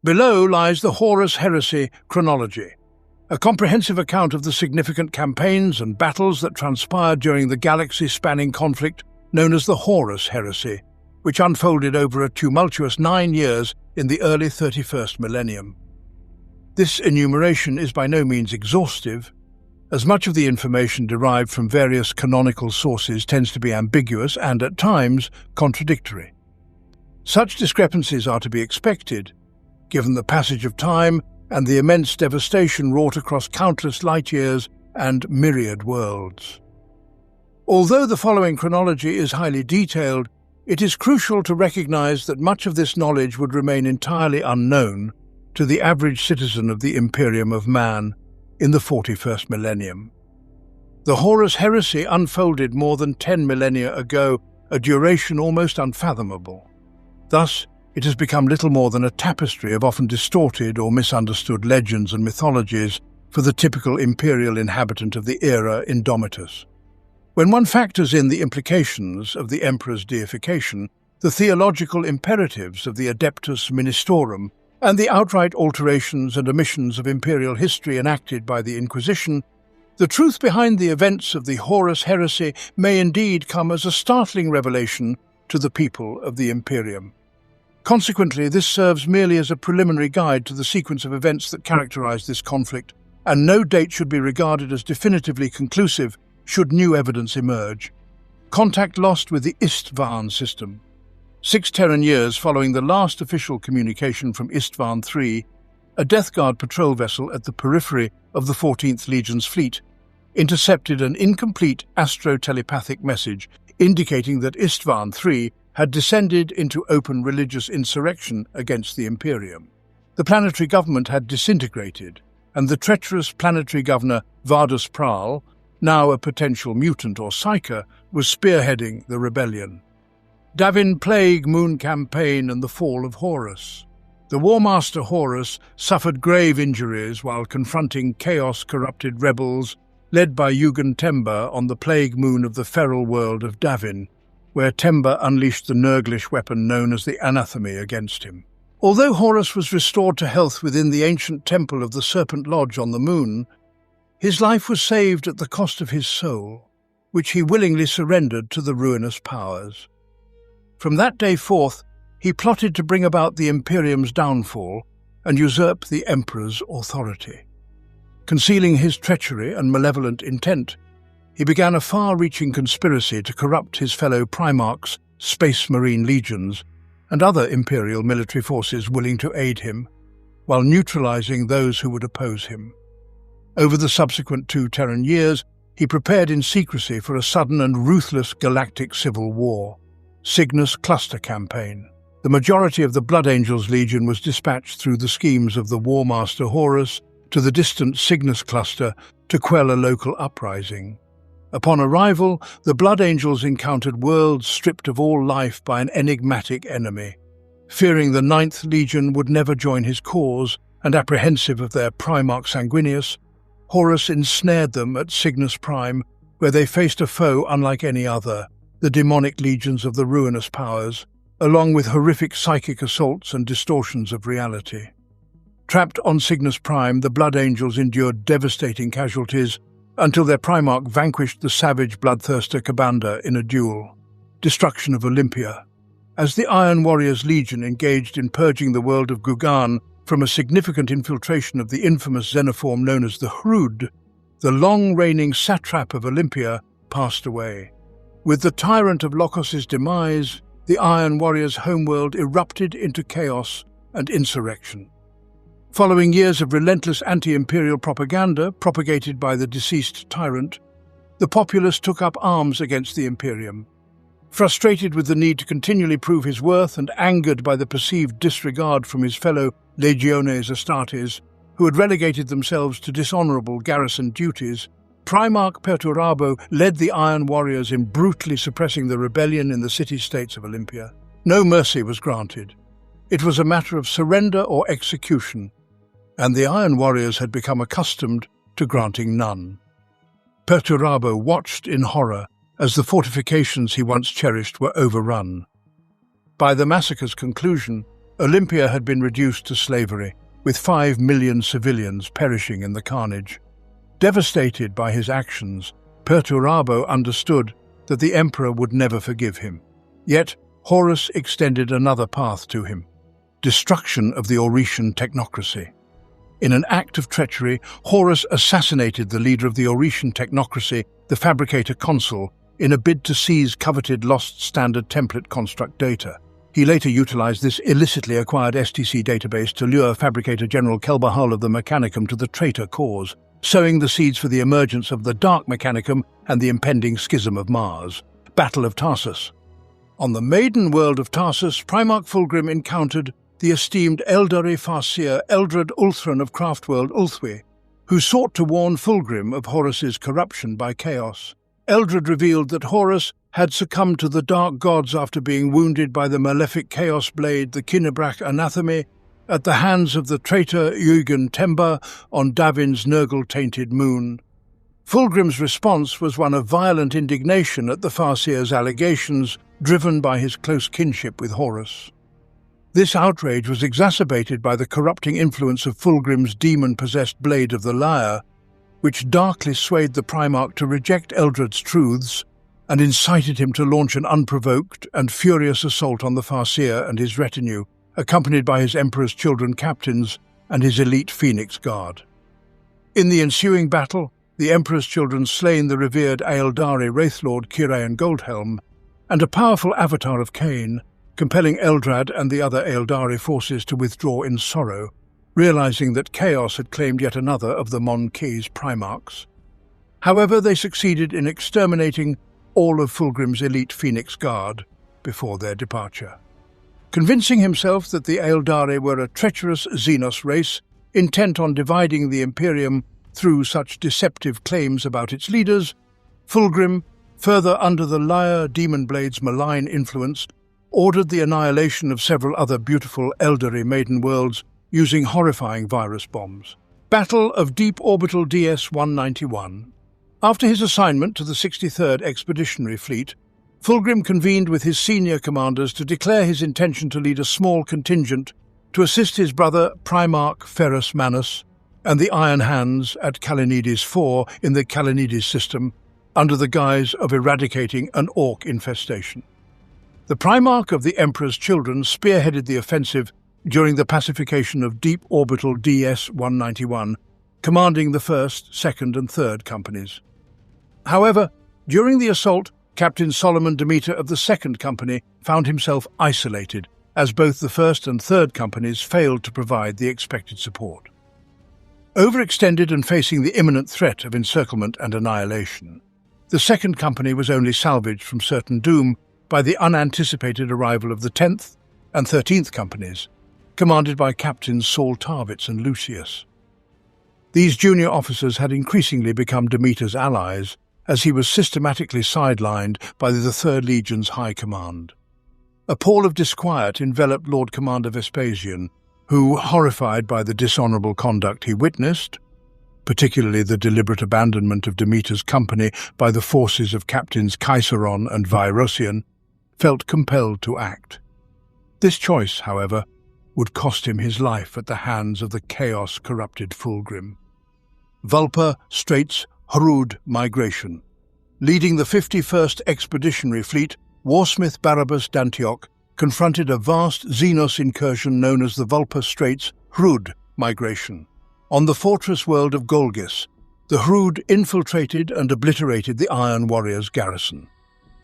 Below lies the Horus Heresy Chronology, a comprehensive account of the significant campaigns and battles that transpired during the galaxy-spanning conflict known as the Horus Heresy, which unfolded over a tumultuous 9 years in the early 31st millennium. This enumeration is by no means exhaustive, as much of the information derived from various canonical sources tends to be ambiguous and, at times, contradictory. Such discrepancies are to be expected, given the passage of time and the immense devastation wrought across countless light-years and myriad worlds. Although the following chronology is highly detailed, it is crucial to recognize that much of this knowledge would remain entirely unknown to the average citizen of the Imperium of Man in the 41st millennium. The Horus Heresy unfolded more than 10 millennia ago, a duration almost unfathomable. Thus, it has become little more than a tapestry of often distorted or misunderstood legends and mythologies for the typical imperial inhabitant of the era Indomitus. When one factors in the implications of the Emperor's deification, the theological imperatives of the Adeptus Ministorum, and the outright alterations and omissions of imperial history enacted by the Inquisition, the truth behind the events of the Horus Heresy may indeed come as a startling revelation to the people of the Imperium. Consequently, this serves merely as a preliminary guide to the sequence of events that characterize this conflict, and no date should be regarded as definitively conclusive should new evidence emerge. Contact lost with the Istvan system. 6 Terran years following the last official communication from Istvan III, a Death Guard patrol vessel at the periphery of the 14th Legion's fleet intercepted an incomplete astro-telepathic message indicating that Istvan III had descended into open religious insurrection against the Imperium. The planetary government had disintegrated, and the treacherous planetary governor Vardus Pral, now a potential mutant or psyker, was spearheading the rebellion. Davin Plague Moon Campaign and the Fall of Horus. The Warmaster Horus suffered grave injuries while confronting chaos-corrupted rebels led by Yugen Temba on the plague moon of the feral world of Davin, where Temba unleashed the Nurglish weapon known as the Anathema against him. Although Horus was restored to health within the ancient temple of the Serpent Lodge on the moon, his life was saved at the cost of his soul, which he willingly surrendered to the ruinous powers. From that day forth, he plotted to bring about the Imperium's downfall and usurp the Emperor's authority. Concealing his treachery and malevolent intent, he began a far-reaching conspiracy to corrupt his fellow Primarchs, Space Marine legions, and other Imperial military forces willing to aid him, while neutralizing those who would oppose him. Over the subsequent 2 Terran years, he prepared in secrecy for a sudden and ruthless galactic civil war, Cygnus Cluster Campaign. The majority of the Blood Angels Legion was dispatched through the schemes of the Warmaster Horus to the distant Cygnus Cluster to quell a local uprising. Upon arrival, the Blood Angels encountered worlds stripped of all life by an enigmatic enemy. Fearing the 9th Legion would never join his cause, and apprehensive of their Primarch Sanguinius, Horus ensnared them at Cygnus Prime, where they faced a foe unlike any other, the demonic legions of the ruinous powers, along with horrific psychic assaults and distortions of reality. Trapped on Cygnus Prime, the Blood Angels endured devastating casualties until their Primarch vanquished the savage bloodthirster Kabanda in a duel. Destruction of Olympia. As the Iron Warriors Legion engaged in purging the world of Gugan from a significant infiltration of the infamous xenoform known as the Hrud, the long-reigning satrap of Olympia passed away. With the tyrant of Lokos' demise, the Iron Warriors' homeworld erupted into chaos and insurrection. Following years of relentless anti-imperial propaganda propagated by the deceased tyrant, the populace took up arms against the Imperium. Frustrated with the need to continually prove his worth and angered by the perceived disregard from his fellow Legiones Astartes, who had relegated themselves to dishonorable garrison duties, Primarch Perturabo led the Iron Warriors in brutally suppressing the rebellion in the city-states of Olympia. No mercy was granted. It was a matter of surrender or execution, and the Iron Warriors had become accustomed to granting none. Perturabo watched in horror as the fortifications he once cherished were overrun. By the massacre's conclusion, Olympia had been reduced to slavery, with 5 million civilians perishing in the carnage. Devastated by his actions, Perturabo understood that the emperor would never forgive him. Yet, Horus extended another path to him: destruction of the Oretian technocracy. In an act of treachery, Horus assassinated the leader of the Oretian technocracy, the Fabricator Consul, in a bid to seize coveted lost standard template construct data. He later utilized this illicitly acquired STC database to lure Fabricator General Kelbahal of the Mechanicum to the traitor cause, sowing the seeds for the emergence of the Dark Mechanicum and the impending schism of Mars. Battle of Tarsus. On the maiden world of Tarsus, Primarch Fulgrim encountered the esteemed Eldari Farseer Eldred Ulthran of Craftworld Ulthwi, who sought to warn Fulgrim of Horus's corruption by chaos. Eldred revealed that Horus had succumbed to the dark gods after being wounded by the malefic chaos blade, the Kinnebrach Anatheme, at the hands of the traitor Eugen Temba on Davin's Nurgle-tainted moon. Fulgrim's response was one of violent indignation at the Farseer's allegations, driven by his close kinship with Horus. This outrage was exacerbated by the corrupting influence of Fulgrim's demon-possessed Blade of the Lyre, which darkly swayed the Primarch to reject Eldred's truths and incited him to launch an unprovoked and furious assault on the Farseer and his retinue, accompanied by his Emperor's Children captains and his elite Phoenix Guard. In the ensuing battle, the Emperor's Children slain the revered Aeldari Wraithlord Kiraean Goldhelm and a powerful avatar of Cain, compelling Eldrad and the other Aeldari forces to withdraw in sorrow, realizing that Chaos had claimed yet another of the Mon Ke's Primarchs. However, they succeeded in exterminating all of Fulgrim's elite Phoenix Guard before their departure. Convincing himself that the Aeldari were a treacherous Xenos race, intent on dividing the Imperium through such deceptive claims about its leaders, Fulgrim, further under the Lyre Demon Blade's malign influence, ordered the annihilation of several other beautiful Eldari maiden worlds using horrifying virus bombs. Battle of Deep Orbital DS-191. After his assignment to the 63rd Expeditionary Fleet, Fulgrim convened with his senior commanders to declare his intention to lead a small contingent to assist his brother Primarch Ferrus Manus and the Iron Hands at Kalanides IV in the Kalanides system under the guise of eradicating an orc infestation. The Primarch of the Emperor's Children spearheaded the offensive during the pacification of Deep Orbital DS-191, commanding the 1st, 2nd and 3rd Companies. However, during the assault, Captain Solomon Demeter of the 2nd Company found himself isolated, as both the 1st and 3rd Companies failed to provide the expected support. Overextended and facing the imminent threat of encirclement and annihilation, the 2nd Company was only salvaged from certain doom by the unanticipated arrival of the 10th and 13th Companies, commanded by Captains Saul Tarvitz and Lucius. These junior officers had increasingly become Demeter's allies, as he was systematically sidelined by the 3rd Legion's High Command. A pall of disquiet enveloped Lord Commander Vespasian, who, horrified by the dishonourable conduct he witnessed, particularly the deliberate abandonment of Demeter's company by the forces of Captains Kaiseron and Virosian, felt compelled to act. This choice, however, would cost him his life at the hands of the chaos-corrupted Fulgrim. Vulpa Straits Hrud Migration. Leading the 51st Expeditionary Fleet, Warsmith Barabbas d'Antioch confronted a vast Xenos incursion known as the Vulpa Straits Hrud Migration. On the fortress world of Golgis, the Hrud infiltrated and obliterated the Iron Warriors' garrison.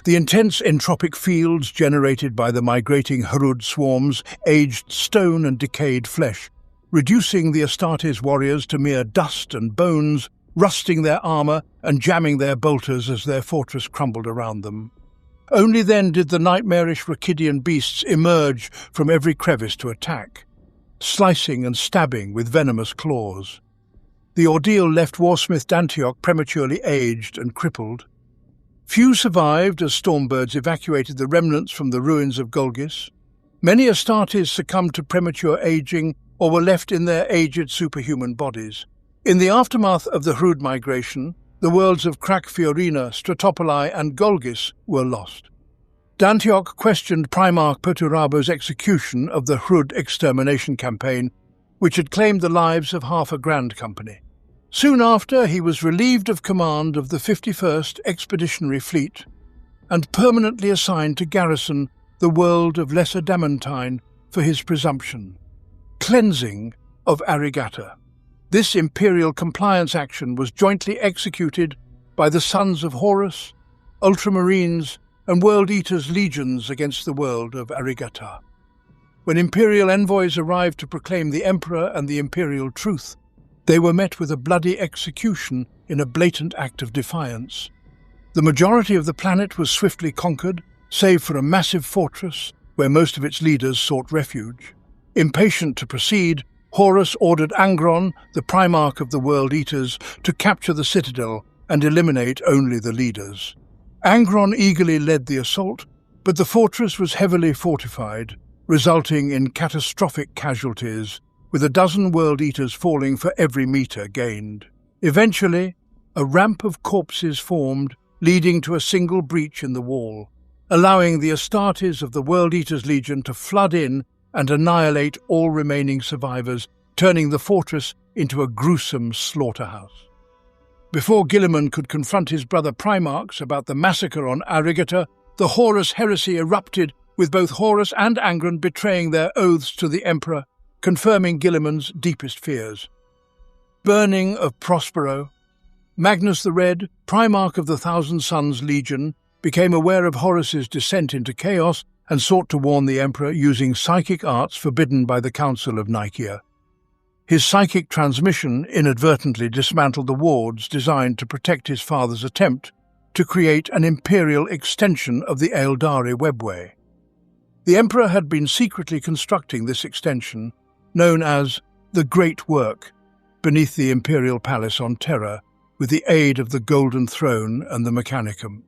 The intense entropic fields generated by the migrating Hrud swarms aged stone and decayed flesh, reducing the Astartes warriors to mere dust and bones, rusting their armour and jamming their bolters as their fortress crumbled around them. Only then did the nightmarish Rakidian beasts emerge from every crevice to attack, slicing and stabbing with venomous claws. The ordeal left Warsmith d'Antioch prematurely aged and crippled. Few survived as Stormbirds evacuated the remnants from the ruins of Golgis. Many Astartes succumbed to premature aging or were left in their aged superhuman bodies. In the aftermath of the Hrud migration, the worlds of Krak Fiorina, Stratopoli and Golgis were lost. Dantioch questioned Primarch Perturabo's execution of the Hrud extermination campaign, which had claimed the lives of half a Grand Company. Soon after, he was relieved of command of the 51st Expeditionary Fleet and permanently assigned to garrison the world of Lesser Damantine for his presumption. Cleansing of Arigata. This imperial compliance action was jointly executed by the sons of Horus, Ultramarines, and World Eaters' legions against the world of Arigata. When imperial envoys arrived to proclaim the Emperor and the imperial truth, they were met with a bloody execution in a blatant act of defiance. The majority of the planet was swiftly conquered, save for a massive fortress where most of its leaders sought refuge. Impatient to proceed, Horus ordered Angron, the Primarch of the World Eaters, to capture the citadel and eliminate only the leaders. Angron eagerly led the assault, but the fortress was heavily fortified, resulting in catastrophic casualties, with a dozen World Eaters falling for every meter gained. Eventually, a ramp of corpses formed, leading to a single breach in the wall, allowing the Astartes of the World Eaters' Legion to flood in and annihilate all remaining survivors, turning the fortress into a gruesome slaughterhouse. Before Guilliman could confront his brother Primarchs about the massacre on Arigata, the Horus Heresy erupted, with both Horus and Angron betraying their oaths to the Emperor, confirming Guilliman's deepest fears. Burning of Prospero. Magnus the Red, Primarch of the Thousand Suns Legion, became aware of Horus's descent into chaos and sought to warn the Emperor using psychic arts forbidden by the Council of Nicaea. His psychic transmission inadvertently dismantled the wards designed to protect his father's attempt to create an imperial extension of the Aeldari webway. The Emperor had been secretly constructing this extension, known as the Great Work, beneath the Imperial Palace on Terra, with the aid of the Golden Throne and the Mechanicum.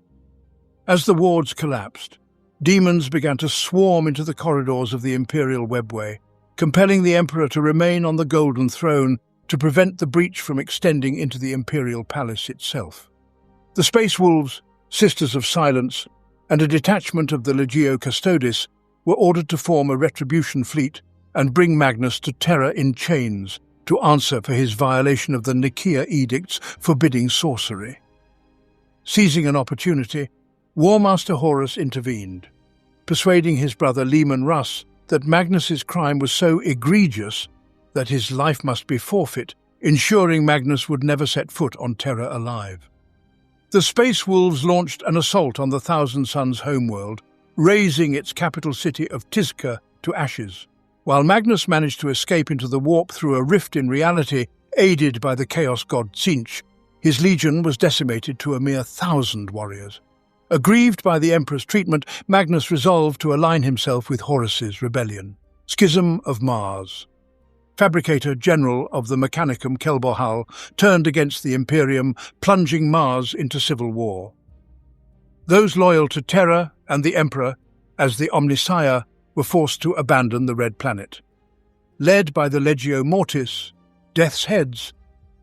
As the wards collapsed, demons began to swarm into the corridors of the Imperial webway, compelling the Emperor to remain on the Golden Throne to prevent the breach from extending into the Imperial Palace itself. The Space Wolves, Sisters of Silence, and a detachment of the Legio Custodes were ordered to form a retribution fleet and bring Magnus to Terra in chains to answer for his violation of the Nicaea edicts forbidding sorcery. Seizing an opportunity, War Master Horus intervened, persuading his brother Leman Russ that Magnus's crime was so egregious that his life must be forfeit, ensuring Magnus would never set foot on Terra alive. The Space Wolves launched an assault on the Thousand Suns homeworld, razing its capital city of Tizca to ashes. While Magnus managed to escape into the warp through a rift in reality, aided by the Chaos God Tzeentch, his legion was decimated to a mere 1,000 warriors. Aggrieved by the Emperor's treatment, Magnus resolved to align himself with Horus's rebellion. Schism of Mars. Fabricator General of the Mechanicum Kelbohal turned against the Imperium, plunging Mars into civil war. Those loyal to Terra and the Emperor, as the Omnissiah, were forced to abandon the Red Planet. Led by the Legio Mortis, Death's Heads,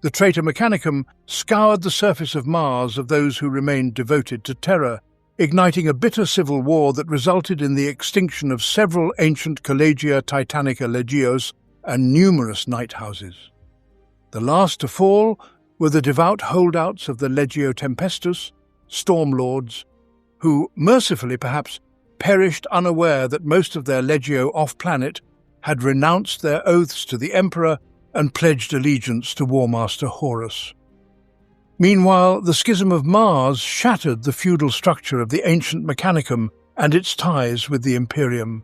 the traitor Mechanicum scoured the surface of Mars of those who remained devoted to Terra, igniting a bitter civil war that resulted in the extinction of several ancient Collegia Titanica Legios and numerous night houses. The last to fall were the devout holdouts of the Legio Tempestus, Stormlords, who, mercifully perhaps, perished unaware that most of their Legio off-planet had renounced their oaths to the Emperor and pledged allegiance to War Master Horus. Meanwhile, the Schism of Mars shattered the feudal structure of the ancient Mechanicum and its ties with the Imperium.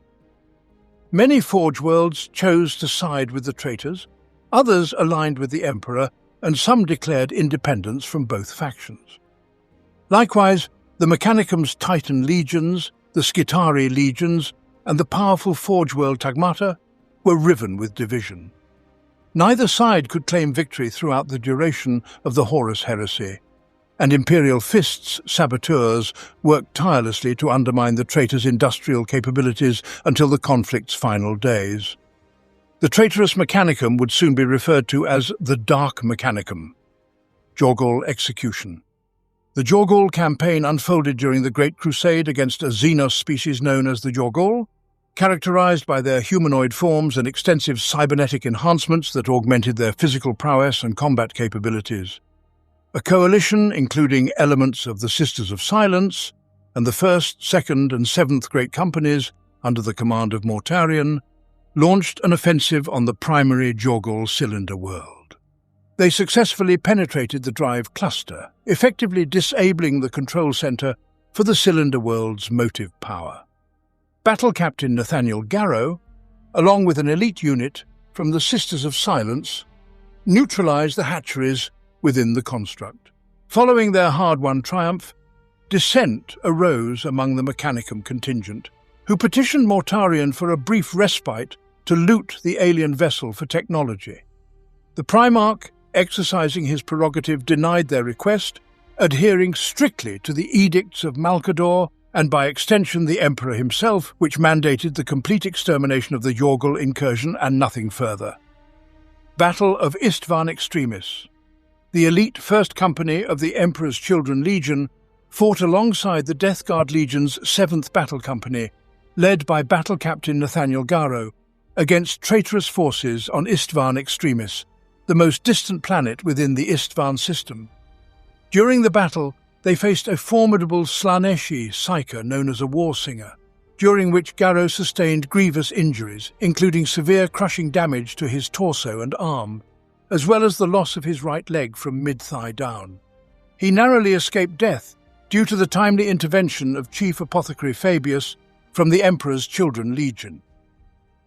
Many Forge Worlds chose to side with the traitors, others aligned with the Emperor, and some declared independence from both factions. Likewise, the Mechanicum's Titan legions, the Skitari legions, and the powerful Forge World Tagmata were riven with division. Neither side could claim victory throughout the duration of the Horus Heresy, and Imperial Fist's saboteurs worked tirelessly to undermine the traitors' industrial capabilities until the conflict's final days. The traitorous Mechanicum would soon be referred to as the Dark Mechanicum. Jorgol Execution. The Jorgul campaign unfolded during the Great Crusade against a Xenos species known as the Jorgul, characterized by their humanoid forms and extensive cybernetic enhancements that augmented their physical prowess and combat capabilities. A coalition, including elements of the Sisters of Silence and the First, Second, and Seventh Great Companies, under the command of Mortarion, launched an offensive on the primary Jorgul cylinder world. They successfully penetrated the drive cluster, effectively disabling the control center for the cylinder world's motive power. Battle Captain Nathaniel Garrow, along with an elite unit from the Sisters of Silence, neutralized the hatcheries within the construct. Following their hard-won triumph, dissent arose among the Mechanicum contingent, who petitioned Mortarion for a brief respite to loot the alien vessel for technology. The Primarch, exercising his prerogative, denied their request, adhering strictly to the edicts of Malcador and by extension the Emperor himself, which mandated the complete extermination of the Jorgul incursion and nothing further. Battle of Istvan Extremis. The elite First Company of the Emperor's Children Legion fought alongside the Death Guard Legion's 7th Battle Company, led by Battle Captain Nathaniel Garrow, against traitorous forces on Istvan Extremis, the most distant planet within the Istvan system. During the battle, they faced a formidable Slaneshi psyker known as a war singer, during which Garrow sustained grievous injuries, including severe crushing damage to his torso and arm, as well as the loss of his right leg from mid-thigh down. He narrowly escaped death due to the timely intervention of Chief Apothecary Fabius from the Emperor's Children Legion.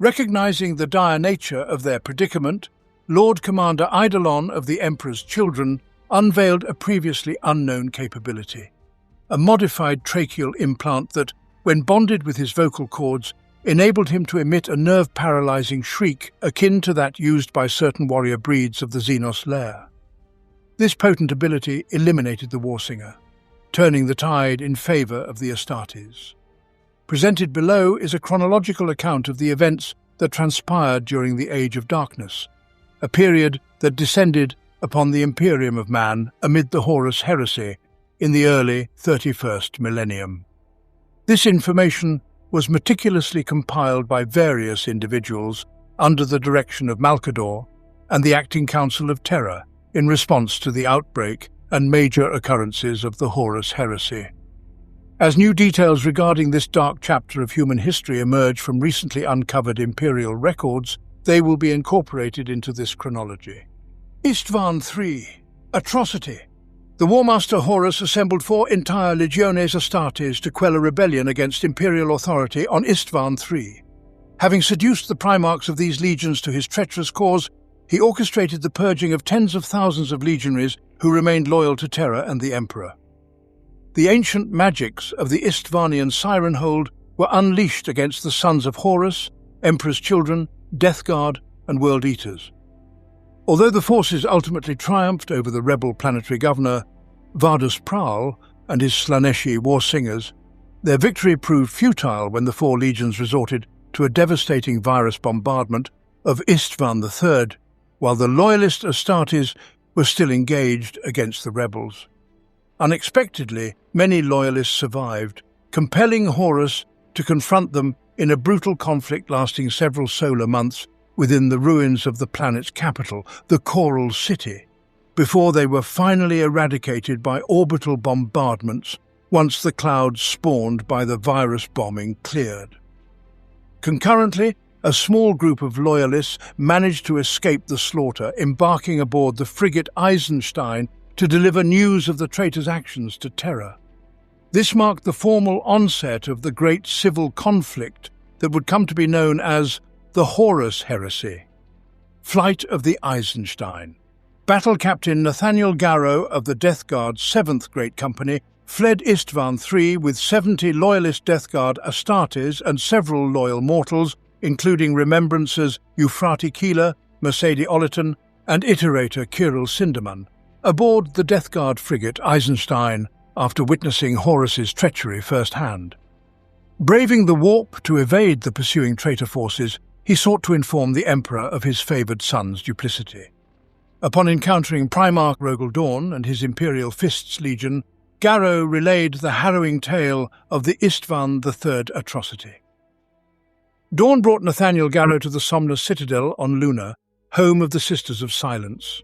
Recognizing the dire nature of their predicament, Lord Commander Eidolon of the Emperor's Children unveiled a previously unknown capability, a modified tracheal implant that, when bonded with his vocal cords, enabled him to emit a nerve-paralyzing shriek akin to that used by certain warrior breeds of the Xenos lair. This potent ability eliminated the warsinger, turning the tide in favor of the Astartes. Presented below is a chronological account of the events that transpired during the Age of Darkness, a period that descended upon the Imperium of Man amid the Horus Heresy in the early 31st millennium. This information was meticulously compiled by various individuals under the direction of Malcador and the Acting Council of Terror in response to the outbreak and major occurrences of the Horus Heresy. As new details regarding this dark chapter of human history emerge from recently uncovered Imperial records, they will be incorporated into this chronology. Istvan III. Atrocity. The Warmaster Horus assembled 4 entire Legiones Astartes to quell a rebellion against Imperial authority on Istvan III. Having seduced the Primarchs of these legions to his treacherous cause, he orchestrated the purging of tens of thousands of legionaries who remained loyal to Terra and the Emperor. The ancient magics of the Istvanian Sirenhold were unleashed against the sons of Horus, Emperor's Children, Death Guard, and World Eaters. Although the forces ultimately triumphed over the rebel planetary governor, Vardus Praal, and his Slaneshi war singers, their victory proved futile when the 4 legions resorted to a devastating virus bombardment of Istvan III, while the loyalist Astartes were still engaged against the rebels. Unexpectedly, many loyalists survived, compelling Horus to confront them in a brutal conflict lasting several solar months within the ruins of the planet's capital, the Coral City, before they were finally eradicated by orbital bombardments once the clouds spawned by the virus bombing cleared. Concurrently, a small group of loyalists managed to escape the slaughter, embarking aboard the frigate Eisenstein to deliver news of the traitors' actions to Terra. This marked the formal onset of the great civil conflict that would come to be known as the Horus Heresy. Flight of the Eisenstein. Battle Captain Nathaniel Garrow of the Death Guard's 7th Great Company fled Istvan III with 70 loyalist Death Guard Astartes and several loyal mortals, including Remembrances Euphrati Keeler, Mercedes Oliton, and Iterator Kirill Sinderman, aboard the Death Guard frigate Eisenstein after witnessing Horus's treachery firsthand. Braving the warp to evade the pursuing traitor forces, he sought to inform the Emperor of his favoured son's duplicity. Upon encountering Primarch Rogel Dawn and his Imperial Fists Legion, Garrow relayed the harrowing tale of the Istvan III atrocity. Dawn brought Nathaniel Garrow to the Somnus Citadel on Luna, home of the Sisters of Silence.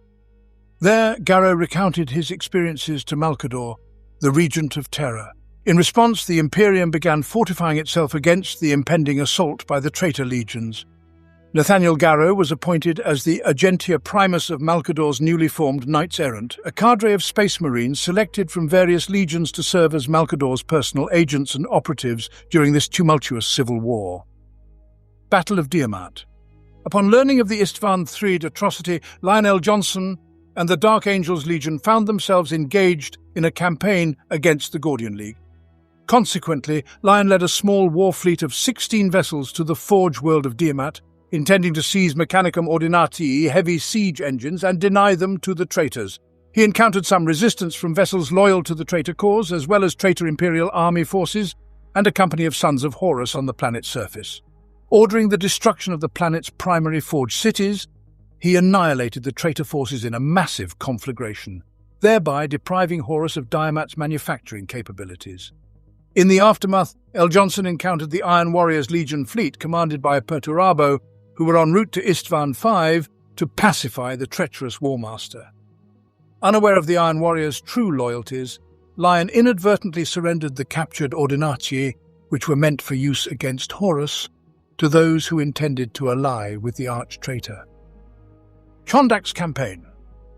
There, Garrow recounted his experiences to Malcador, the Regent of Terror. In response, the Imperium began fortifying itself against the impending assault by the traitor legions. Nathaniel Garrow was appointed as the Agentia Primus of Malcador's newly formed Knights Errant, a cadre of space marines selected from various legions to serve as Malcador's personal agents and operatives during this tumultuous civil war. Battle of Diamat. Upon learning of the Istvan III atrocity, Lionel Johnson and the Dark Angels Legion found themselves engaged in a campaign against the Gordian League. Consequently, Lion led a small war fleet of 16 vessels to the Forge world of Diamat, intending to seize Mechanicum Ordinatii heavy siege engines and deny them to the traitors. He encountered some resistance from vessels loyal to the traitor cause, as well as traitor Imperial army forces and a company of Sons of Horus on the planet's surface. Ordering the destruction of the planet's primary forged cities, he annihilated the traitor forces in a massive conflagration, thereby depriving Horus of Diamat's manufacturing capabilities. In the aftermath, L. Johnson encountered the Iron Warriors Legion fleet commanded by Perturabo, who were en route to Istvan V to pacify the treacherous War Master. Unaware of the Iron Warriors' true loyalties, Lion inadvertently surrendered the captured Ordinatii, which were meant for use against Horus, to those who intended to ally with the arch-traitor. Chondak's campaign.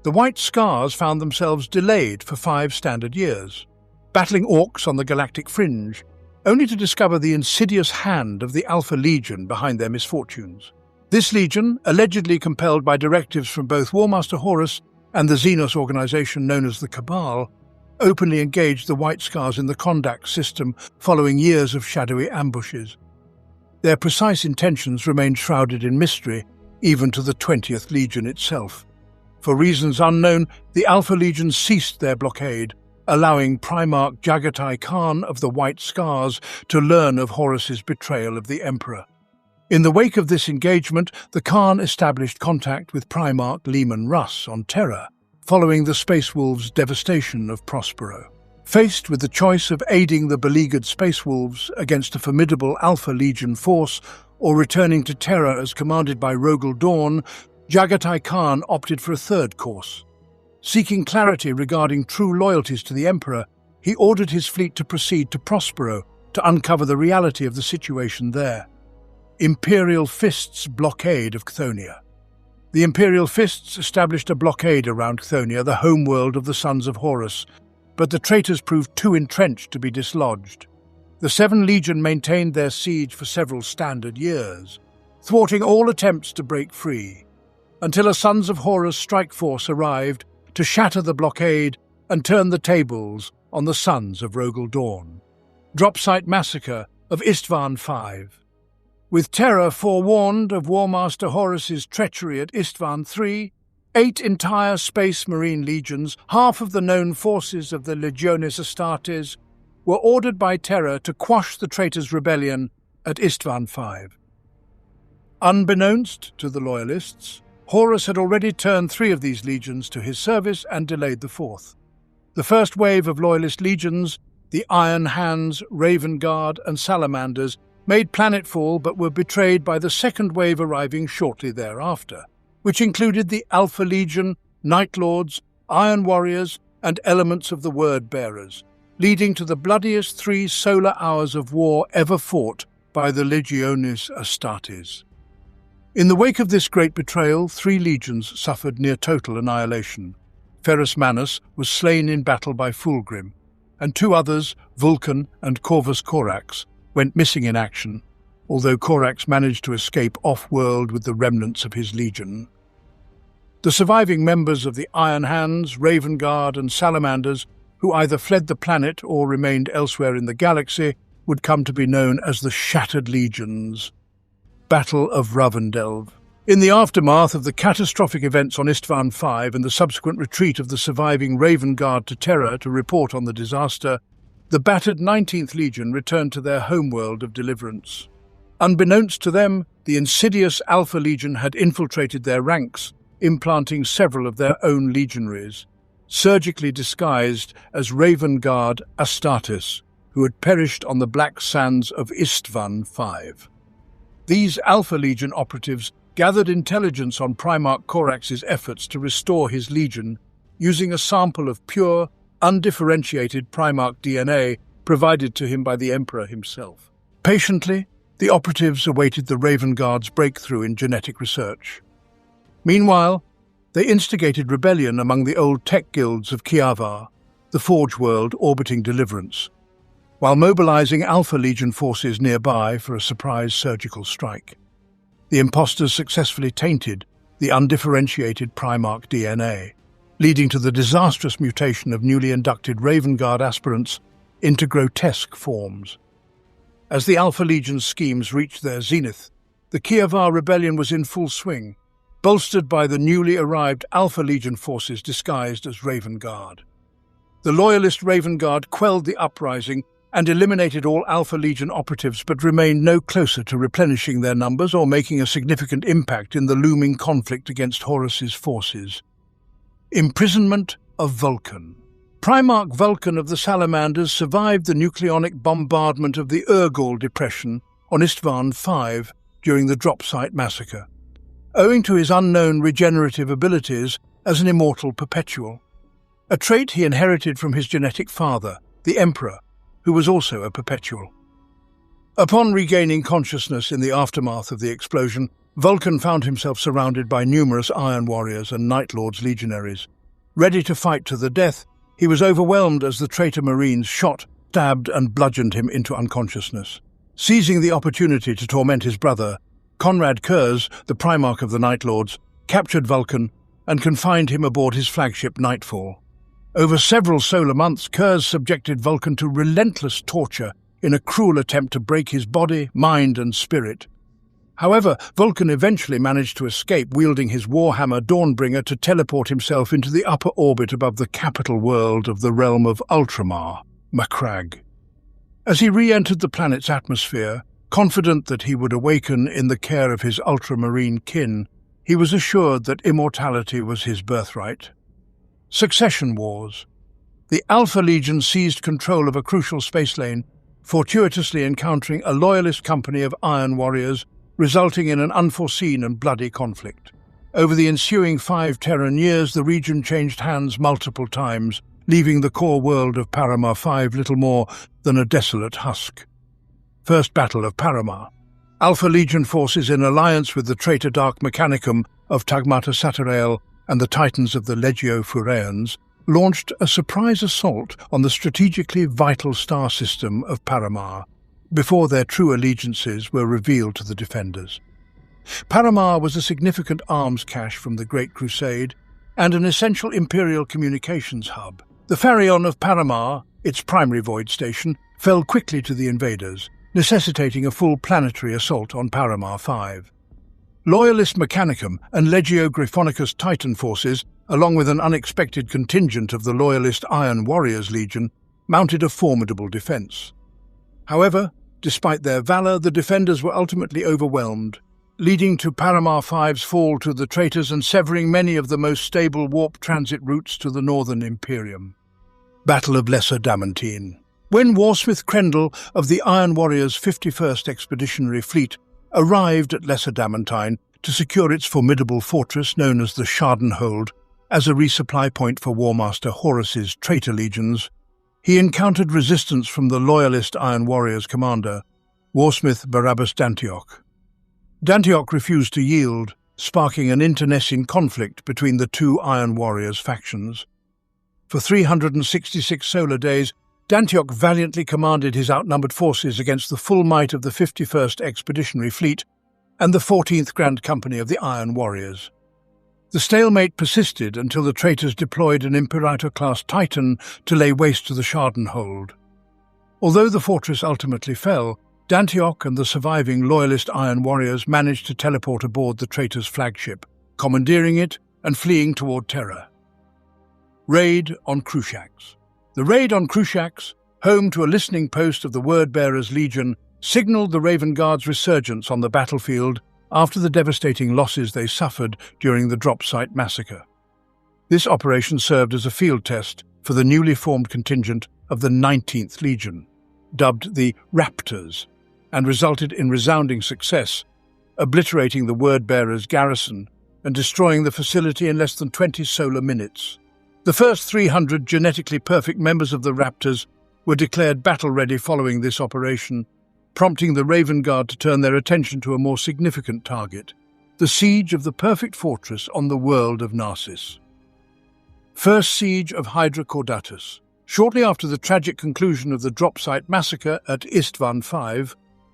The White Scars found themselves delayed for 5 standard years, battling orcs on the galactic fringe, only to discover the insidious hand of the Alpha Legion behind their misfortunes. This legion, allegedly compelled by directives from both War Master Horus and the Xenos organization known as the Cabal, openly engaged the White Scars in the Chondak system following years of shadowy ambushes. Their precise intentions remained shrouded in mystery, even to the 20th Legion itself. For reasons unknown, the Alpha Legion ceased their blockade, allowing Primarch Jagatai Khan of the White Scars to learn of Horus's betrayal of the Emperor. In the wake of this engagement, the Khan established contact with Primarch Lehman Russ on Terra, following the Space Wolves' devastation of Prospero. Faced with the choice of aiding the beleaguered Space Wolves against a formidable Alpha Legion force or returning to Terra as commanded by Rogel Dawn, Jagatai Khan opted for a third course. Seeking clarity regarding true loyalties to the Emperor, he ordered his fleet to proceed to Prospero to uncover the reality of the situation there. Imperial Fists' blockade of Chthoniya. The Imperial Fists established a blockade around Chthoniya, the homeworld of the Sons of Horus, but the traitors proved too entrenched to be dislodged. The 7 Legion maintained their siege for several standard years, thwarting all attempts to break free, until a Sons of Horus strike force arrived to shatter the blockade and turn the tables on the Sons of Rogel Dawn. Dropsite Massacre of Istvan V. With Terra forewarned of War Master Horus's treachery at Istvan III, 8 entire Space Marine legions, half of the known forces of the Legiones Astartes, were ordered by Terra to quash the traitors' rebellion at Istvan V. Unbeknownst to the Loyalists, Horus had already turned 3 of these legions to his service and delayed the 4th. The first wave of Loyalist legions, the Iron Hands, Raven Guard, and Salamanders, made planetfall but were betrayed by the second wave arriving shortly thereafter, which included the Alpha Legion, Night Lords, Iron Warriors, and elements of the Word Bearers, leading to the bloodiest 3 solar hours of war ever fought by the Legiones Astartes. In the wake of this great betrayal, 3 legions suffered near total annihilation. Ferrus Manus was slain in battle by Fulgrim, and 2 others, Vulcan and Corvus Corax, went missing in action, although Corax managed to escape off-world with the remnants of his legion. The surviving members of the Iron Hands, Raven Guard, and Salamanders, who either fled the planet or remained elsewhere in the galaxy, would come to be known as the Shattered Legions. Battle of Ravendelv. In the aftermath of the catastrophic events on Istvan V and the subsequent retreat of the surviving Raven Guard to Terra to report on the disaster, the battered 19th Legion returned to their homeworld of deliverance. Unbeknownst to them, the insidious Alpha Legion had infiltrated their ranks, implanting several of their own legionaries. surgically disguised as Raven Guard Astartes, who had perished on the black sands of Istvan V. These Alpha Legion operatives gathered intelligence on Primarch Corax's efforts to restore his legion using a sample of pure, undifferentiated Primarch DNA provided to him by the Emperor himself. Patiently, the operatives awaited the Raven Guard's breakthrough in genetic research. Meanwhile, they instigated rebellion among the old tech guilds of Kiavar, the Forge World orbiting Deliverance, while mobilizing Alpha Legion forces nearby for a surprise surgical strike. The imposters successfully tainted the undifferentiated Primarch DNA, leading to the disastrous mutation of newly inducted Raven Guard aspirants into grotesque forms. As the Alpha Legion's schemes reached their zenith, the Kiavar rebellion was in full swing, bolstered by the newly arrived Alpha Legion forces disguised as Raven Guard. The loyalist Raven Guard quelled the uprising and eliminated all Alpha Legion operatives, but remained no closer to replenishing their numbers or making a significant impact in the looming conflict against Horus's forces. Imprisonment of Vulcan. Primarch Vulcan of the Salamanders survived the nucleonic bombardment of the Urgol Depression on Istvan V during the drop site massacre, owing to his unknown regenerative abilities as an immortal perpetual, a trait he inherited from his genetic father, the Emperor, who was also a perpetual. Upon regaining consciousness in the aftermath of the explosion, Vulcan found himself surrounded by numerous Iron Warriors and Night Lords legionaries. Ready to fight to the death, he was overwhelmed as the traitor Marines shot, stabbed and bludgeoned him into unconsciousness. Seizing the opportunity to torment his brother, Conrad Kurz, the Primarch of the Night Lords, captured Vulcan and confined him aboard his flagship Nightfall. Over several solar months, Kurz subjected Vulcan to relentless torture in a cruel attempt to break his body, mind and spirit. However, Vulcan eventually managed to escape, wielding his Warhammer Dawnbringer to teleport himself into the upper orbit above the capital world of the realm of Ultramar, Macragge. As he re-entered the planet's atmosphere, confident that he would awaken in the care of his ultramarine kin, he was assured that immortality was his birthright. Succession Wars. The Alpha Legion seized control of a crucial space lane, fortuitously encountering a loyalist company of Iron Warriors, resulting in an unforeseen and bloody conflict. Over the ensuing 5 Terran years, the region changed hands multiple times, leaving the core world of Paramar 5 little more than a desolate husk. First Battle of Paramar. Alpha Legion forces in alliance with the traitor Dark Mechanicum of Tagmata Satarael and the Titans of the Legio Fureans launched a surprise assault on the strategically vital star system of Paramar, before their true allegiances were revealed to the defenders. Paramar was a significant arms cache from the Great Crusade and an essential Imperial communications hub. The Pharion of Paramar, its primary void station, fell quickly to the invaders, necessitating a full planetary assault on Paramar 5. Loyalist Mechanicum and Legio Griffonicus Titan forces, along with an unexpected contingent of the Loyalist Iron Warriors Legion, mounted a formidable defense. However, despite their valor, the defenders were ultimately overwhelmed, leading to Paramar 5's fall to the traitors and severing many of the most stable warp transit routes to the Northern Imperium. Battle of Lesser Damantine. When Warsmith Krendel of the Iron Warriors' 51st Expeditionary Fleet arrived at Lesser Damantine to secure its formidable fortress known as the Schadenhold as a resupply point for Warmaster Horus's traitor legions, he encountered resistance from the loyalist Iron Warriors commander, Warsmith Barabbas Dantioch. Dantioch refused to yield, sparking an internecine conflict between the two Iron Warriors factions. For 366 solar days, Dantioch valiantly commanded his outnumbered forces against the full might of the 51st Expeditionary Fleet and the 14th Grand Company of the Iron Warriors. The stalemate persisted until the traitors deployed an Imperator-class Titan to lay waste to the Schadenhold. Although the fortress ultimately fell, Dantioch and the surviving loyalist Iron Warriors managed to teleport aboard the traitors' flagship, commandeering it and fleeing toward Terra. Raid on Cruciax. The raid on Cruciax, home to a listening post of the Wordbearers Legion, signalled the Raven Guard's resurgence on the battlefield after the devastating losses they suffered during the drop site massacre. This operation served as a field test for the newly formed contingent of the 19th Legion, dubbed the Raptors, and resulted in resounding success, obliterating the Word-Bearer's garrison and destroying the facility in less than 20 solar minutes. The first 300 genetically perfect members of the Raptors were declared battle-ready following this operation, prompting the Raven Guard to turn their attention to a more significant target, the siege of the perfect fortress on the world of Narcissus. First Siege of Hydra Caudatus. Shortly after the tragic conclusion of the drop site massacre at Istvan V,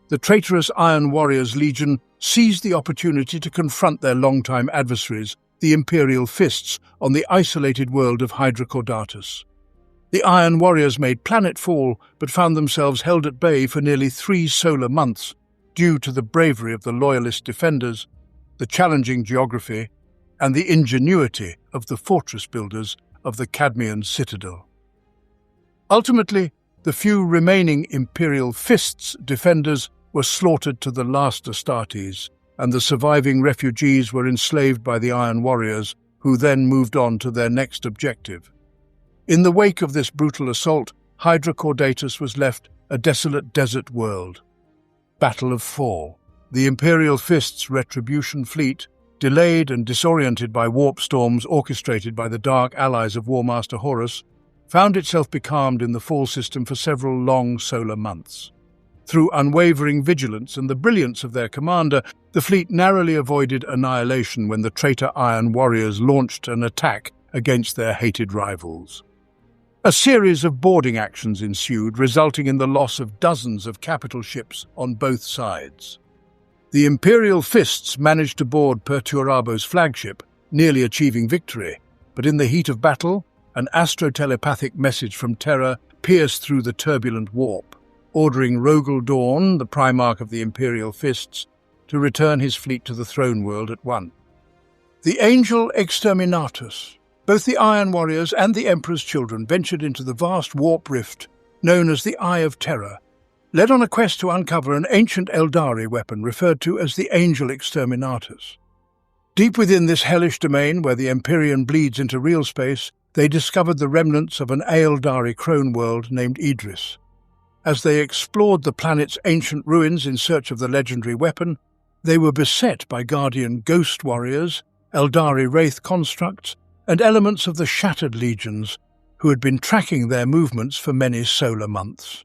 the traitorous Iron Warriors Legion seized the opportunity to confront their longtime adversaries, the Imperial Fists, on the isolated world of Hydra Caudatus. The Iron Warriors made planetfall, but found themselves held at bay for nearly 3 solar months due to the bravery of the Loyalist defenders, the challenging geography, and the ingenuity of the fortress builders of the Cadmean Citadel. Ultimately, the few remaining Imperial Fists defenders were slaughtered to the last Astartes, and the surviving refugees were enslaved by the Iron Warriors, who then moved on to their next objective. In the wake of this brutal assault, Hydra Caudatus was left a desolate desert world. Battle of Fall. The Imperial Fists' Retribution fleet, delayed and disoriented by warp storms orchestrated by the dark allies of Warmaster Horus, found itself becalmed in the Fall system for several long solar months. Through unwavering vigilance and the brilliance of their commander, the fleet narrowly avoided annihilation when the traitor Iron Warriors launched an attack against their hated rivals. A series of boarding actions ensued, resulting in the loss of dozens of capital ships on both sides. The Imperial Fists managed to board Perturabo's flagship, nearly achieving victory, but in the heat of battle, an astro-telepathic message from Terra pierced through the turbulent warp, ordering Rogel Dawn, the Primarch of the Imperial Fists, to return his fleet to the throne world at once. The Angel Exterminatus. Both the Iron Warriors and the Emperor's children ventured into the vast warp rift known as the Eye of Terror, led on a quest to uncover an ancient Eldari weapon referred to as the Angel Exterminatus. Deep within this hellish domain, where the Empyrean bleeds into real space, they discovered the remnants of an Eldari crone world named Idris. As they explored the planet's ancient ruins in search of the legendary weapon, they were beset by Guardian Ghost Warriors, Eldari Wraith constructs, and elements of the Shattered Legions, who had been tracking their movements for many solar months.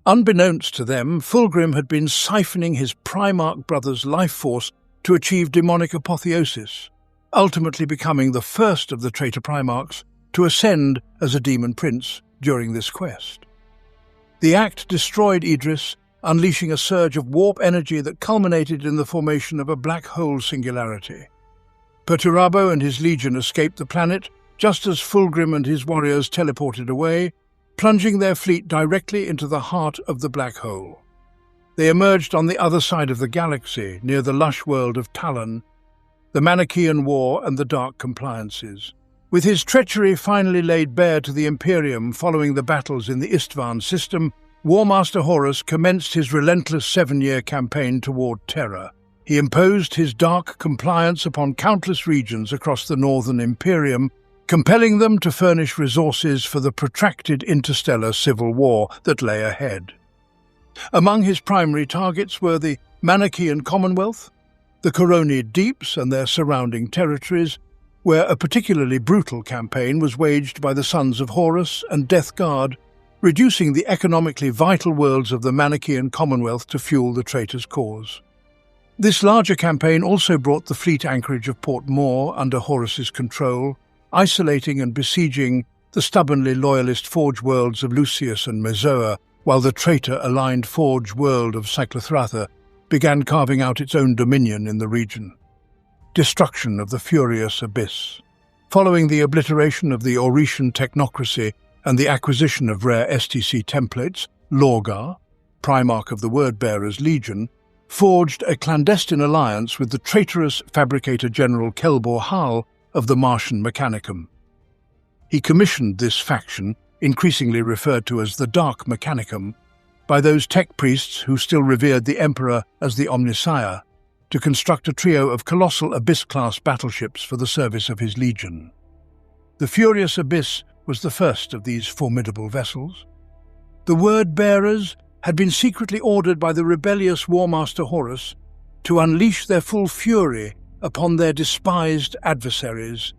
Unbeknownst to them, Fulgrim had been siphoning his Primarch brother's life force to achieve demonic apotheosis, ultimately becoming the first of the traitor Primarchs to ascend as a demon prince during this quest. The act destroyed Idris, unleashing a surge of warp energy that culminated in the formation of a black hole singularity. Perturabo and his legion escaped the planet just as Fulgrim and his warriors teleported away, plunging their fleet directly into the heart of the black hole. They emerged on the other side of the galaxy, near the lush world of Talon, the Manichaean War and the Dark Compliances. With his treachery finally laid bare to the Imperium following the battles in the Istvan system, Warmaster Horus commenced his relentless 7-year campaign toward Terra. He imposed his dark compliance upon countless regions across the Northern Imperium, compelling them to furnish resources for the protracted interstellar civil war that lay ahead. Among his primary targets were the Manichaean Commonwealth, the Coronid Deeps and their surrounding territories, where a particularly brutal campaign was waged by the Sons of Horus and Death Guard, reducing the economically vital worlds of the Manichaean Commonwealth to fuel the traitor's cause. This larger campaign also brought the fleet anchorage of Port Moor under Horus's control, isolating and besieging the stubbornly loyalist Forge worlds of Lucius and Mezoa, while the traitor-aligned Forge world of Cyclothrata began carving out its own dominion in the region. Destruction of the Furious Abyss. Following the obliteration of the Orician technocracy and the acquisition of rare STC templates, Lorgar, Primarch of the Word-Bearers Legion, forged a clandestine alliance with the traitorous fabricator General Kelbor Hal of the Martian Mechanicum. He commissioned this faction, increasingly referred to as the Dark Mechanicum, by those tech priests who still revered the Emperor as the Omnissiah, to construct a trio of colossal Abyss-class battleships for the service of his legion. The Furious Abyss was the first of these formidable vessels. The word-bearers had been secretly ordered by the rebellious War Master Horus to unleash their full fury upon their despised adversaries,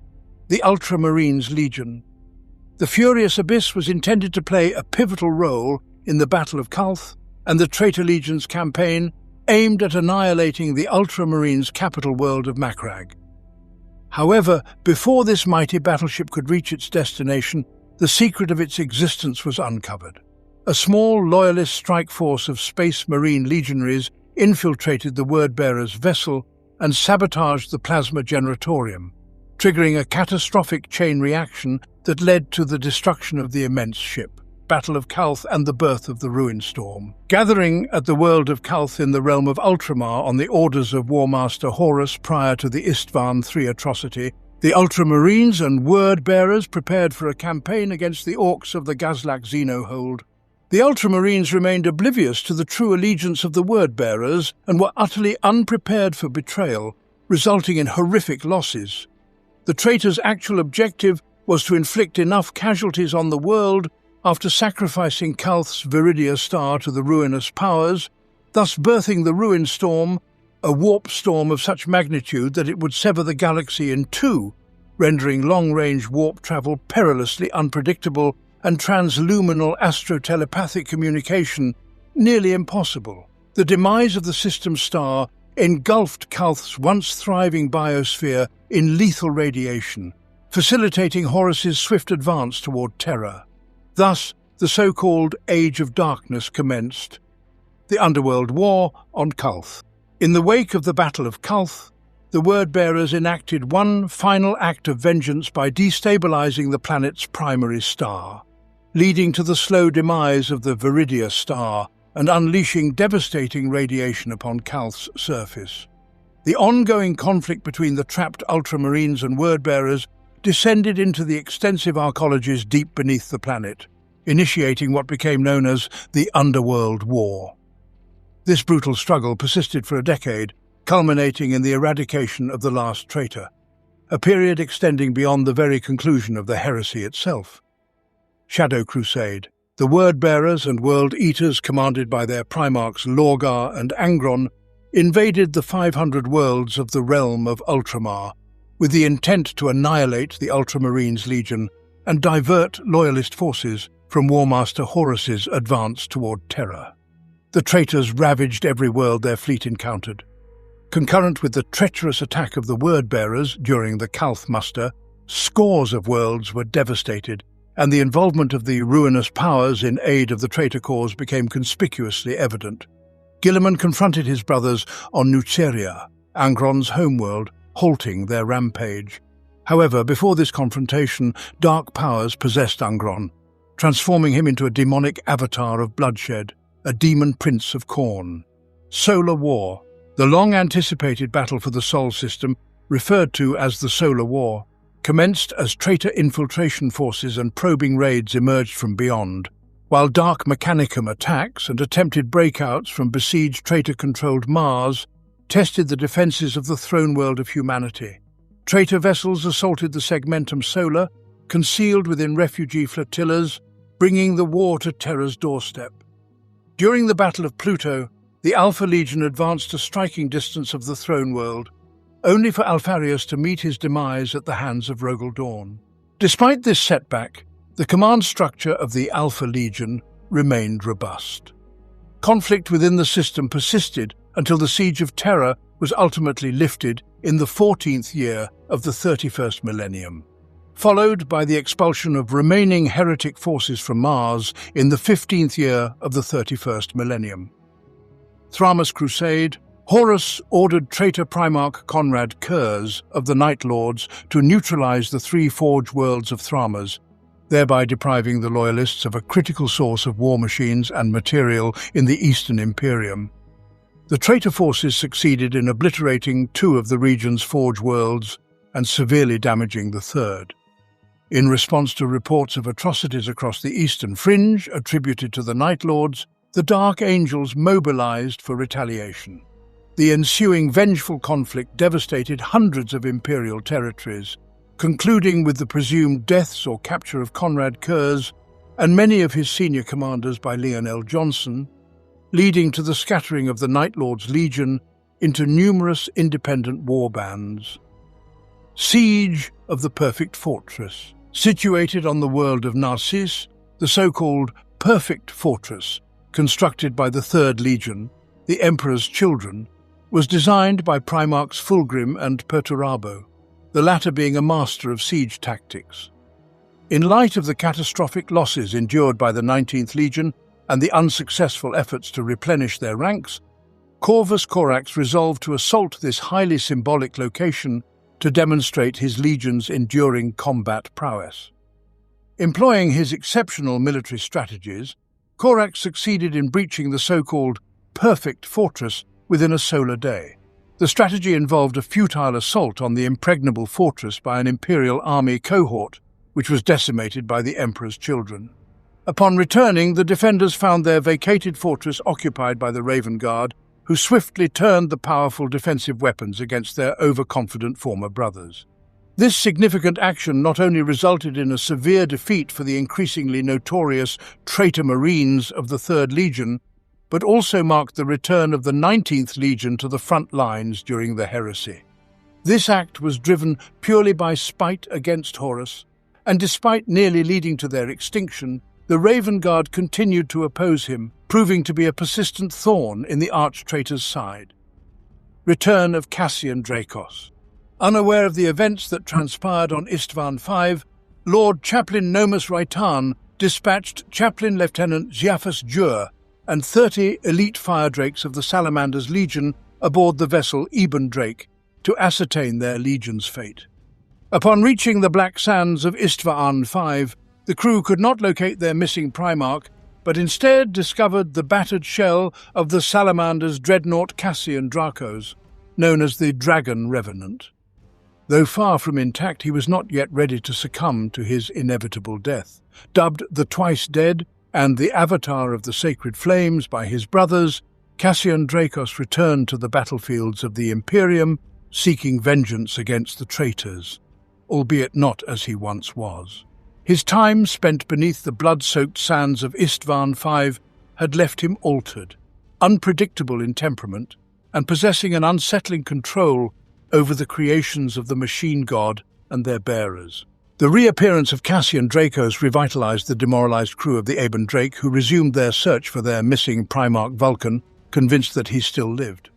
the Ultramarines Legion. The Furious Abyss was intended to play a pivotal role in the Battle of Calth and the Traitor Legion's campaign aimed at annihilating the Ultramarines' capital world of Macragge. However, before this mighty battleship could reach its destination, the secret of its existence was uncovered. A small loyalist strike force of Space Marine legionaries infiltrated the word-bearer's vessel and sabotaged the plasma generatorium, triggering a catastrophic chain reaction that led to the destruction of the immense ship, Battle of Calth, and the birth of the Ruin Storm. Gathering at the world of Calth in the realm of Ultramar on the orders of War Master Horus prior to the Istvan III atrocity, the Ultramarines and word-bearers prepared for a campaign against the orcs of the Gazlak Xenohold. The Ultramarines remained oblivious to the true allegiance of the word-bearers and were utterly unprepared for betrayal, resulting in horrific losses. The traitors' actual objective was to inflict enough casualties on the world after sacrificing Calth's Viridia star to the ruinous powers, thus birthing the Ruin Storm, a warp storm of such magnitude that it would sever the galaxy in two, rendering long-range warp travel perilously unpredictable and transluminal astro-telepathic communication nearly impossible. The demise of the system star engulfed Calth's once-thriving biosphere in lethal radiation, facilitating Horus's swift advance toward Terra. Thus, the so-called Age of Darkness commenced, the Underworld War on Calth. In the wake of the Battle of Calth, the word-bearers enacted one final act of vengeance by destabilizing the planet's primary star, leading to the slow demise of the Viridia star and unleashing devastating radiation upon Calth's surface. The ongoing conflict between the trapped Ultramarines and word-bearers descended into the extensive arcologies deep beneath the planet, initiating what became known as the Underworld War. This brutal struggle persisted for a decade, culminating in the eradication of the last traitor, a period extending beyond the very conclusion of the Heresy itself. Shadow Crusade. The Word-Bearers and World-Eaters, commanded by their primarchs Lorgar and Angron, invaded the 500 worlds of the realm of Ultramar, with the intent to annihilate the Ultramarines Legion and divert loyalist forces from War Master Horus's advance toward Terra. The traitors ravaged every world their fleet encountered. Concurrent with the treacherous attack of the Word-Bearers during the Calth muster, scores of worlds were devastated, and the involvement of the ruinous powers in aid of the traitor cause became conspicuously evident. Guilliman confronted his brothers on Nuceria, Angron's homeworld, halting their rampage. However, before this confrontation, dark powers possessed Angron, transforming him into a demonic avatar of bloodshed, a demon prince of Khorne. Solar War. The long-anticipated battle for the Sol system, referred to as the Solar War, commenced as traitor infiltration forces and probing raids emerged from beyond, while Dark Mechanicum attacks and attempted breakouts from besieged traitor-controlled Mars tested the defenses of the throne world of humanity. Traitor vessels assaulted the Segmentum Solar, concealed within refugee flotillas, bringing the war to Terra's doorstep. During the Battle of Pluto, the Alpha Legion advanced to striking distance of the throne world, only for Alpharius to meet his demise at the hands of Rogel Dawn. Despite this setback, the command structure of the Alpha Legion remained robust. Conflict within the system persisted until the Siege of Terra was ultimately lifted in the 14th year of the 31st millennium, followed by the expulsion of remaining heretic forces from Mars in the 15th year of the 31st millennium. Thramas Crusade. Horus ordered traitor Primarch Conrad Kurz of the Night Lords to neutralize the three Forge worlds of Thramas, thereby depriving the Loyalists of a critical source of war machines and material in the Eastern Imperium. The traitor forces succeeded in obliterating two of the region's Forge worlds and severely damaging the third. In response to reports of atrocities across the Eastern Fringe attributed to the Night Lords, the Dark Angels mobilized for retaliation. The ensuing vengeful conflict devastated hundreds of imperial territories, concluding with the presumed deaths or capture of Conrad Kurz and many of his senior commanders by Leon L. Johnson, leading to the scattering of the Night Lord's Legion into numerous independent war bands. Siege of the Perfect Fortress. Situated on the world of Narcissus, the so-called Perfect Fortress, constructed by the Third Legion, the Emperor's Children, was designed by Primarchs Fulgrim and Perturabo, the latter being a master of siege tactics. In light of the catastrophic losses endured by the 19th Legion and the unsuccessful efforts to replenish their ranks, Corvus Corax resolved to assault this highly symbolic location to demonstrate his legion's enduring combat prowess. Employing his exceptional military strategies, Corax succeeded in breaching the so-called Perfect Fortress within a solar day. The strategy involved a futile assault on the impregnable fortress by an Imperial army cohort, which was decimated by the Emperor's Children. Upon returning, the defenders found their vacated fortress occupied by the Raven Guard, who swiftly turned the powerful defensive weapons against their overconfident former brothers. This significant action not only resulted in a severe defeat for the increasingly notorious traitor Marines of the Third Legion, but also marked the return of the 19th Legion to the front lines during the Heresy. This act was driven purely by spite against Horus, and despite nearly leading to their extinction, the Raven Guard continued to oppose him, proving to be a persistent thorn in the arch-traitor's side. Return of Cassian Dracos. Unaware of the events that transpired on Istvan V, Lord Chaplain Nomus Raitan dispatched Chaplain Lieutenant Giaphus Jur and 30 elite fire drakes of the Salamander's Legion aboard the vessel Eben Drake to ascertain their legion's fate. Upon reaching the black sands of Istvan V, the crew could not locate their missing Primarch, but instead discovered the battered shell of the Salamander's dreadnought Cassian Dracos, known as the Dragon Revenant. Though far from intact, he was not yet ready to succumb to his inevitable death. Dubbed the Twice Dead and the Avatar of the Sacred Flames by his brothers, Cassian Dracos returned to the battlefields of the Imperium, seeking vengeance against the traitors, albeit not as he once was. His time spent beneath the blood-soaked sands of Istvan V had left him altered, unpredictable in temperament, and possessing an unsettling control over the creations of the machine god and their bearers. The reappearance of Cassian Dracos revitalized the demoralized crew of the Eben Drake, who resumed their search for their missing Primarch Vulcan, convinced that he still lived.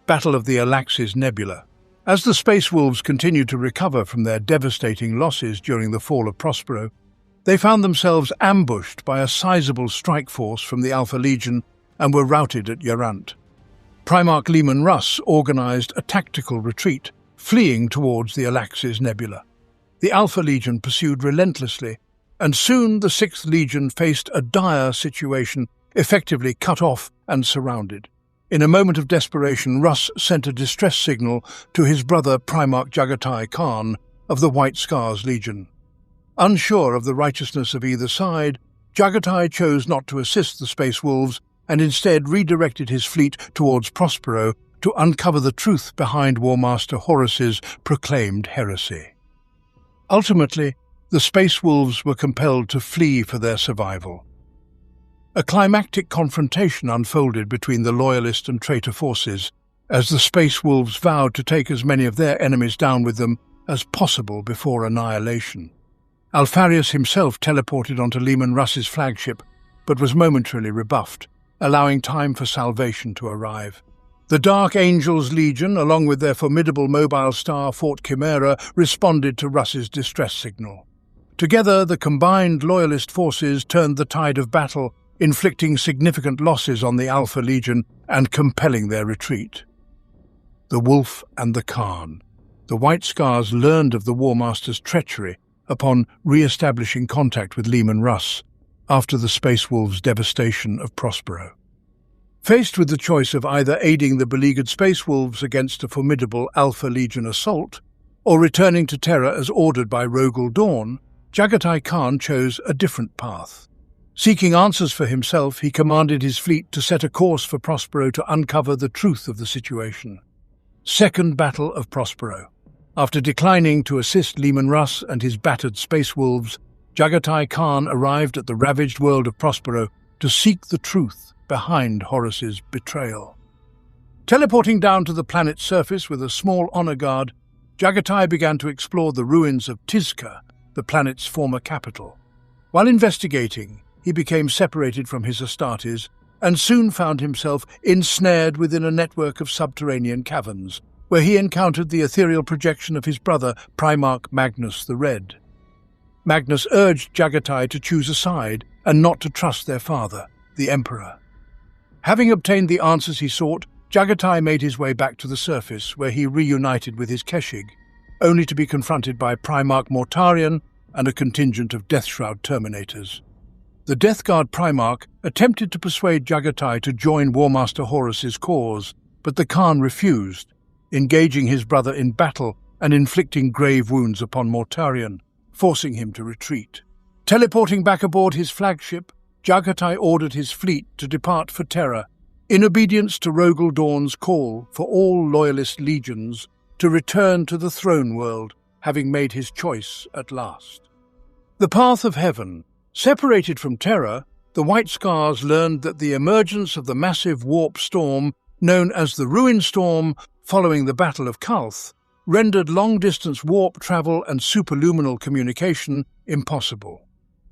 Battle of the Alaxis Nebula. As the Space Wolves continued to recover from their devastating losses during the fall of Prospero, they found themselves ambushed by a sizable strike force from the Alpha Legion and were routed at Yarant. Primarch Leman Russ organized a tactical retreat, fleeing towards the Alaxis Nebula. The Alpha Legion pursued relentlessly, and soon the 6th Legion faced a dire situation, effectively cut off and surrounded. In a moment of desperation, Russ sent a distress signal to his brother Primarch Jagatai Khan of the White Scars Legion. Unsure of the righteousness of either side, Jagatai chose not to assist the Space Wolves and instead redirected his fleet towards Prospero to uncover the truth behind Warmaster Horus's proclaimed heresy. Ultimately, the Space Wolves were compelled to flee for their survival. A climactic confrontation unfolded between the Loyalist and traitor forces, as the Space Wolves vowed to take as many of their enemies down with them as possible before annihilation. Alfarius himself teleported onto Leman Russ's flagship, but was momentarily rebuffed, allowing time for salvation to arrive. The Dark Angels Legion, along with their formidable mobile star Fort Chimera, responded to Russ's distress signal. Together, the combined Loyalist forces turned the tide of battle, inflicting significant losses on the Alpha Legion and compelling their retreat. The Wolf and the Khan. The White Scars learned of the Warmaster's treachery upon re-establishing contact with Leman Russ after the Space Wolves' devastation of Prospero. Faced with the choice of either aiding the beleaguered Space Wolves against a formidable Alpha Legion assault or returning to Terra as ordered by Rogel Dawn, Jagatai Khan chose a different path. Seeking answers for himself, he commanded his fleet to set a course for Prospero to uncover the truth of the situation. Second Battle of Prospero. After declining to assist Leman Russ and his battered space wolves, Jagatai Khan arrived at the ravaged world of Prospero to seek the truth behind Horus's betrayal. Teleporting down to the planet's surface with a small honor guard, Jagatai began to explore the ruins of Tizca, the planet's former capital. While investigating, he became separated from his Astartes and soon found himself ensnared within a network of subterranean caverns, where he encountered the ethereal projection of his brother, Primarch Magnus the Red. Magnus urged Jagatai to choose a side and not to trust their father, the Emperor. Having obtained the answers he sought, Jagatai made his way back to the surface, where he reunited with his Keshig, only to be confronted by Primarch Mortarion and a contingent of Deathshroud Terminators. The Death Guard Primarch attempted to persuade Jagatai to join Warmaster Horus's cause, but the Khan refused, engaging his brother in battle and inflicting grave wounds upon Mortarion, forcing him to retreat. Teleporting back aboard his flagship, Jagatai ordered his fleet to depart for Terra, in obedience to Rogel Dawn's call for all loyalist legions to return to the throne world, having made his choice at last. The path of heaven. Separated from Terra, the White Scars learned that the emergence of the massive warp storm, known as the Ruin Storm, following the Battle of Kalth, rendered long-distance warp travel and superluminal communication impossible.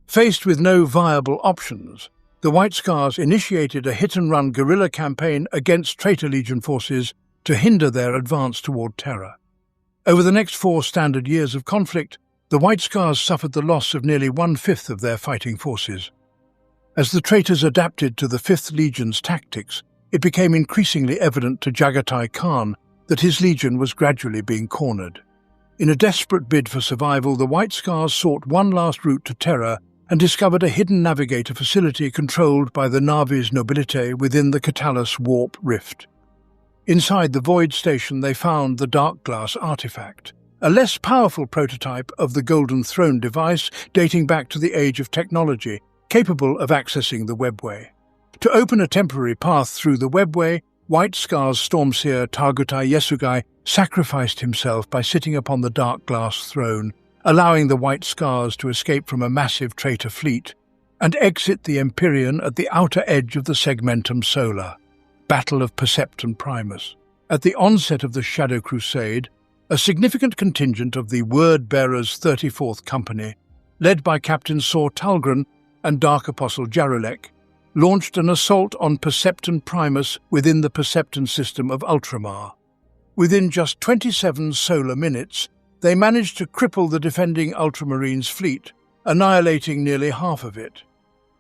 Faced with no viable options, the White Scars initiated a hit-and-run guerrilla campaign against Traitor Legion forces to hinder their advance toward Terra. Over the next 4 standard years of conflict, the White Scars suffered the loss of nearly 1/5 of their fighting forces. As the traitors adapted to the 5th Legion's tactics, it became increasingly evident to Jagatai Khan that his legion was gradually being cornered. In a desperate bid for survival, the White Scars sought one last route to Terra and discovered a hidden navigator facility controlled by the Navis Nobilite within the Catalyst Warp Rift. Inside the Void Station, they found the Dark Glass artifact, a less powerful prototype of the Golden Throne device dating back to the age of technology, capable of accessing the Webway. To open a temporary path through the Webway, White Scars Stormseer Targutai Yesugai sacrificed himself by sitting upon the Dark Glass throne, allowing the White Scars to escape from a massive traitor fleet and exit the Empyrean at the outer edge of the Segmentum Solar, Battle of Perceptum Primus. At the onset of the Shadow Crusade, a significant contingent of the Word-Bearers 34th Company, led by Captain Saur Talgren and Dark Apostle Jarulek, launched an assault on Perceptum Primus within the Perceptum system of Ultramar. Within just 27 solar minutes, they managed to cripple the defending Ultramarines' fleet, annihilating nearly half of it.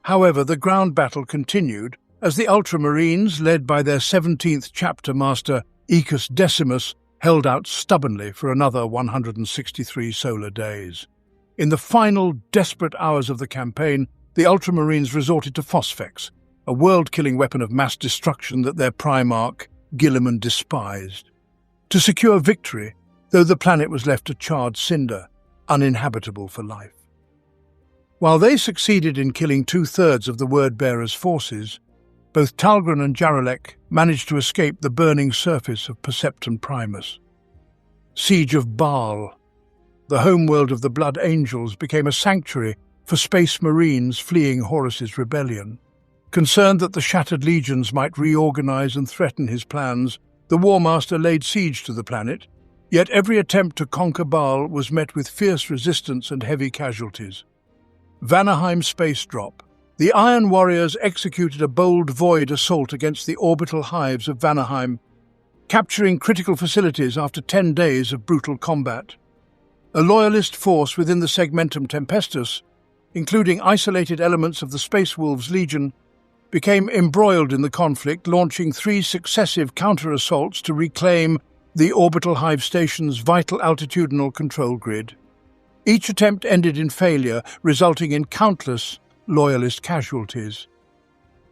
However, the ground battle continued as the Ultramarines, led by their 17th Chapter Master Ecus Decimus, held out stubbornly for another 163 solar days. In the final desperate hours of the campaign, the Ultramarines resorted to Phosphex, a world-killing weapon of mass destruction that their Primarch, Guilliman, despised. To secure victory, though the planet was left a charred cinder, uninhabitable for life. While they succeeded in killing 2/3 of the Word-Bearers' forces, both Talgren and Jarulek managed to escape the burning surface of Perceptum Primus. Siege of Baal. The homeworld of the Blood Angels became a sanctuary for space marines fleeing Horus's rebellion. Concerned that the shattered legions might reorganize and threaten his plans, the War Master laid siege to the planet, yet every attempt to conquer Baal was met with fierce resistance and heavy casualties. Vanaheim Space Drop. The Iron Warriors executed a bold void assault against the orbital hives of Vanaheim, capturing critical facilities after 10 days of brutal combat. A loyalist force within the Segmentum Tempestus, including isolated elements of the Space Wolves Legion, became embroiled in the conflict, launching 3 successive counter-assaults to reclaim the orbital hive station's vital altitudinal control grid. Each attempt ended in failure, resulting in countless loyalist casualties.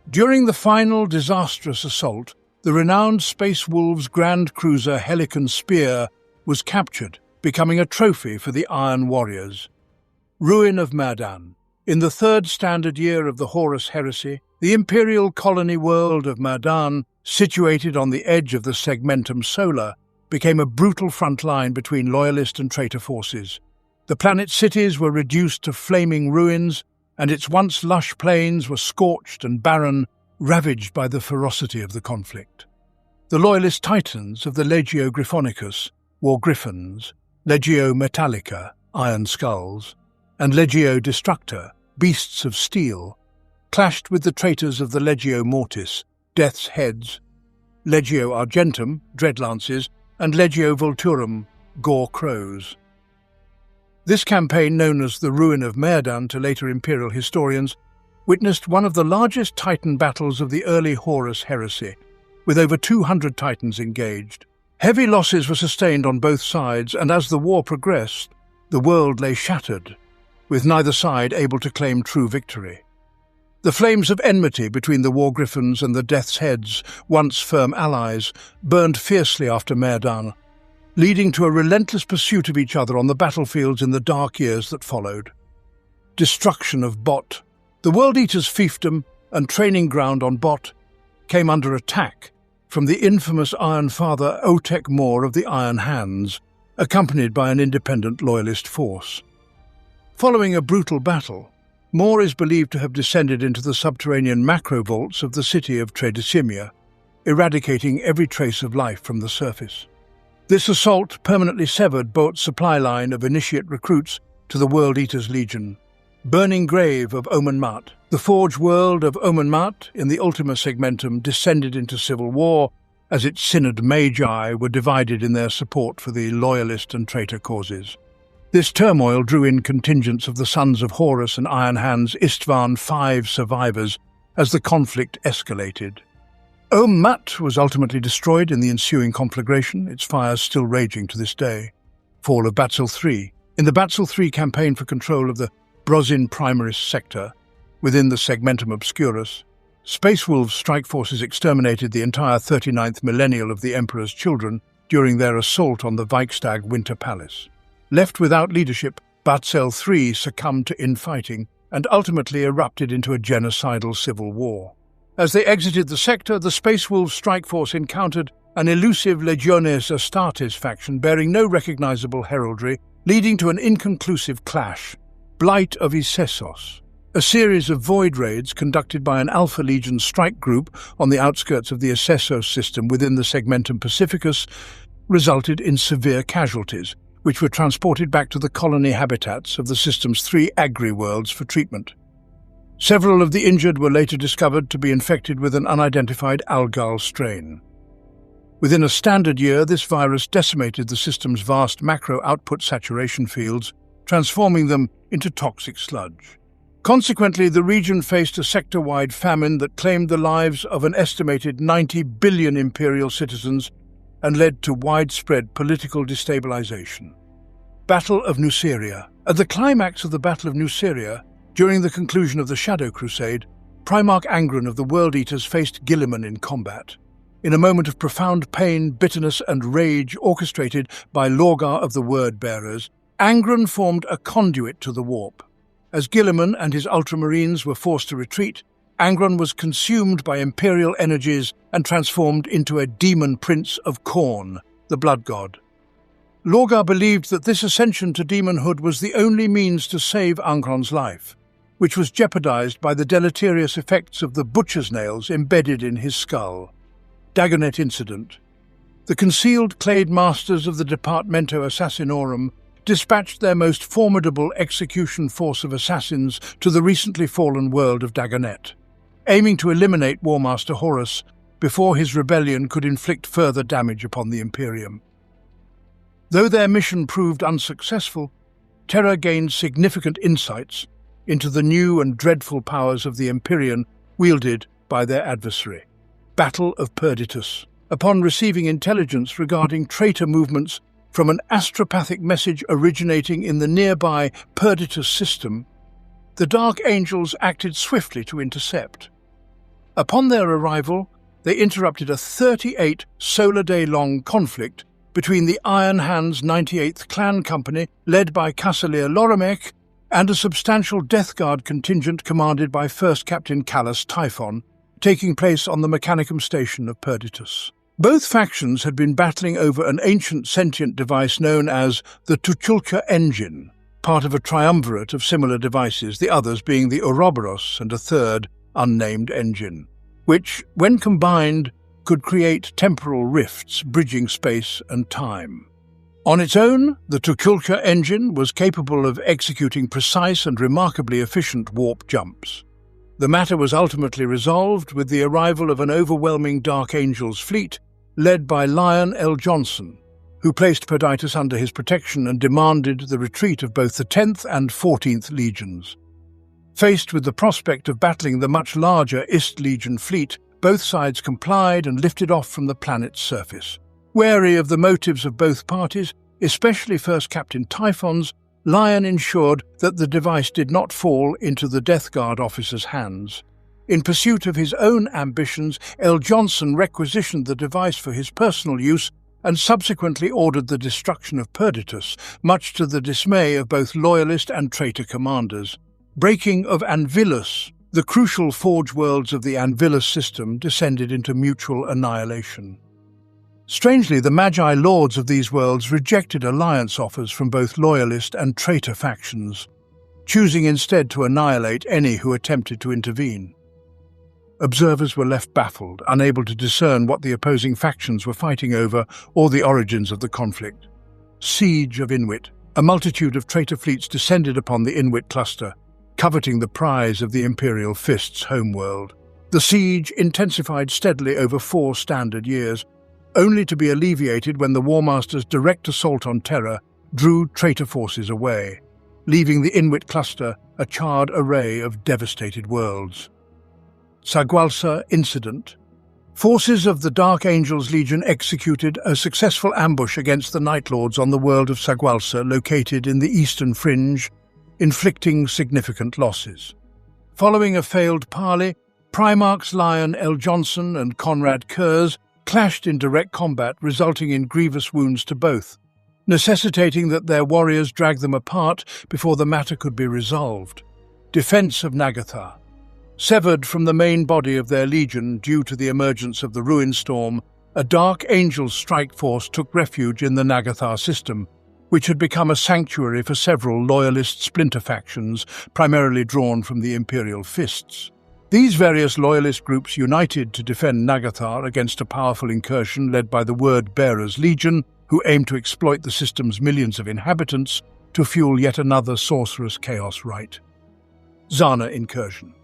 During the final disastrous assault, the renowned Space Wolves Grand Cruiser Helican Spear was captured, becoming a trophy for the Iron Warriors. Ruin of Madan. In the 3rd standard year of the Horus Heresy, the imperial colony world of Madan, situated on the edge of the Segmentum Solar, became a brutal front line between loyalist and traitor forces. The planet's cities were reduced to flaming ruins, and its once lush plains were scorched and barren, ravaged by the ferocity of the conflict. The loyalist titans of the Legio Griffonicus, War Griffins, Legio Metallica, Iron Skulls, and Legio Destructor, Beasts of Steel, clashed with the traitors of the Legio Mortis, Death's Heads, Legio Argentum, Dreadlances, and Legio Vulturum, Gore Crows. This campaign, known as the Ruin of Myrdan to later imperial historians, witnessed one of the largest Titan battles of the early Horus Heresy, with over 200 Titans engaged. Heavy losses were sustained on both sides, and as the war progressed, the world lay shattered, with neither side able to claim true victory. The flames of enmity between the War Griffins and the Death's Heads, once firm allies, burned fiercely after Myrdan, leading to a relentless pursuit of each other on the battlefields in the dark years that followed. Destruction of Bot. The World Eaters' fiefdom and training ground on Bot came under attack from the infamous Iron Father Otek Mor of the Iron Hands, accompanied by an independent loyalist force. Following a brutal battle, Mor is believed to have descended into the subterranean macro-vaults of the city of Tredicimia, eradicating every trace of life from the surface. This assault permanently severed Bot's supply line of initiate recruits to the World Eaters' Legion. Burning Grave of Omen Mat. The Forge world of Omen Mat in the Ultima Segmentum descended into civil war as its synod magi were divided in their support for the loyalist and traitor causes. This turmoil drew in contingents of the sons of Horus and Iron Hands Istvan V survivors as the conflict escalated. Mat was ultimately destroyed in the ensuing conflagration, its fires still raging to this day. Fall of Batzil III. In the Batzil III campaign for control of the Brozin Primaris sector, within the Segmentum Obscurus, Space Wolves strike forces exterminated the entire 39th millennial of the Emperor's children during their assault on the Vikstag Winter Palace. Left without leadership, Batzil III succumbed to infighting and ultimately erupted into a genocidal civil war. As they exited the sector, the Space Wolves strike force encountered an elusive Legiones Astartes faction bearing no recognizable heraldry, leading to an inconclusive clash. Blight of Isessos. A series of void raids conducted by an Alpha Legion strike group on the outskirts of the Isessos system within the Segmentum Pacificus resulted in severe casualties, which were transported back to the colony habitats of the system's 3 agri-worlds for treatment. Several of the injured were later discovered to be infected with an unidentified algal strain. Within a standard year, this virus decimated the system's vast macro-output saturation fields, transforming them into toxic sludge. Consequently, the region faced a sector-wide famine that claimed the lives of an estimated 90 billion imperial citizens and led to widespread political destabilization. Battle of Nuceria. At the climax of the Battle of Nuceria, during the conclusion of the Shadow Crusade, Primarch Angron of the World Eaters faced Guilliman in combat. In a moment of profound pain, bitterness, and rage orchestrated by Lorgar of the Word-Bearers, Angron formed a conduit to the warp. As Guilliman and his Ultramarines were forced to retreat, Angron was consumed by imperial energies and transformed into a demon prince of Khorne, the blood god. Lorgar believed that this ascension to demonhood was the only means to save Angron's life, which was jeopardized by the deleterious effects of the butcher's nails embedded in his skull. Dagonet Incident. The concealed Clade Masters of the Departamento Assassinorum dispatched their most formidable execution force of assassins to the recently fallen world of Dagonet, aiming to eliminate War Master Horus before his rebellion could inflict further damage upon the Imperium. Though their mission proved unsuccessful, Terra gained significant insights into the new and dreadful powers of the Empyrean wielded by their adversary. Battle of Perditus. Upon receiving intelligence regarding traitor movements from an astropathic message originating in the nearby Perditus system, the Dark Angels acted swiftly to intercept. Upon their arrival, they interrupted a 38 solar day-long conflict between the Iron Hands 98th Clan Company, led by Cassalier Loramek, and a substantial Death Guard contingent commanded by First Captain Callus Typhon, taking place on the Mechanicum station of Perditus. Both factions had been battling over an ancient sentient device known as the Tuchulka engine, part of a triumvirate of similar devices, the others being the Ouroboros and a third, unnamed engine, which, when combined, could create temporal rifts bridging space and time. On its own, the Tuchulka engine was capable of executing precise and remarkably efficient warp jumps. The matter was ultimately resolved with the arrival of an overwhelming Dark Angels fleet led by Lion L. Johnson, who placed Perditus under his protection and demanded the retreat of both the 10th and 14th Legions. Faced with the prospect of battling the much larger Ist Legion fleet, both sides complied and lifted off from the planet's surface. Wary of the motives of both parties, especially First Captain Typhon's, Lion ensured that the device did not fall into the Death Guard officer's hands. In pursuit of his own ambitions, L. Johnson requisitioned the device for his personal use and subsequently ordered the destruction of Perditus, much to the dismay of both loyalist and traitor commanders. Breaking of Anvilus, the crucial forge worlds of the Anvilus system descended into mutual annihilation. Strangely, the Magi lords of these worlds rejected alliance offers from both loyalist and traitor factions, choosing instead to annihilate any who attempted to intervene. Observers were left baffled, unable to discern what the opposing factions were fighting over or the origins of the conflict. Siege of Inwit. A multitude of traitor fleets descended upon the Inwit cluster, coveting the prize of the Imperial Fist's homeworld. The siege intensified steadily over 4 standard years, only to be alleviated when the War Master's direct assault on Terra drew traitor forces away, leaving the Inwit cluster a charred array of devastated worlds. Sagualsa Incident. Forces of the Dark Angels Legion executed a successful ambush against the Night Lords on the world of Sagualsa, located in the eastern fringe, inflicting significant losses. Following a failed parley, Primarchs Lion L. Johnson and Conrad Kurz clashed in direct combat, resulting in grievous wounds to both, necessitating that their warriors drag them apart before the matter could be resolved. Defense of Nagathar. Severed from the main body of their legion due to the emergence of the Ruin Storm, a Dark Angels strike force took refuge in the Nagathar system, which had become a sanctuary for several loyalist splinter factions, primarily drawn from the Imperial Fists. These various loyalist groups united to defend Nagathar against a powerful incursion led by the Word-Bearers Legion, who aimed to exploit the system's millions of inhabitants to fuel yet another sorcerous chaos rite. Zana Incursion.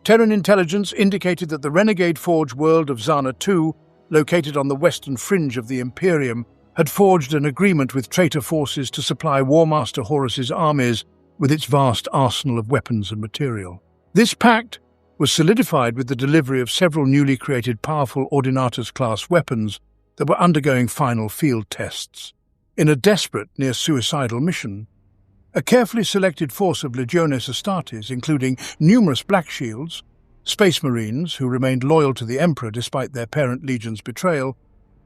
Terran intelligence indicated that the renegade forge world of Zana II, located on the western fringe of the Imperium, had forged an agreement with traitor forces to supply War Master Horus's armies with its vast arsenal of weapons and material. This pact was solidified with the delivery of several newly created powerful Ordinatus-class weapons that were undergoing final field tests. In a desperate, near-suicidal mission, a carefully selected force of Legiones Astartes, including numerous Black Shields, Space Marines who remained loyal to the Emperor despite their parent legion's betrayal,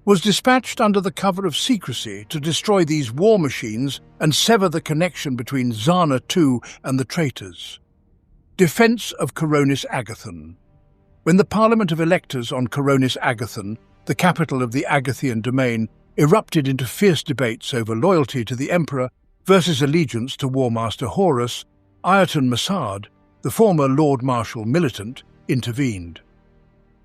was dispatched under the cover of secrecy to destroy these war machines and sever the connection between Zana II and the traitors. Defense of Coronis Agathon. When the Parliament of Electors on Coronis Agathon, the capital of the Agathian domain, erupted into fierce debates over loyalty to the Emperor versus allegiance to War Master Horus, Ayrton Massad, the former Lord Marshal militant, intervened.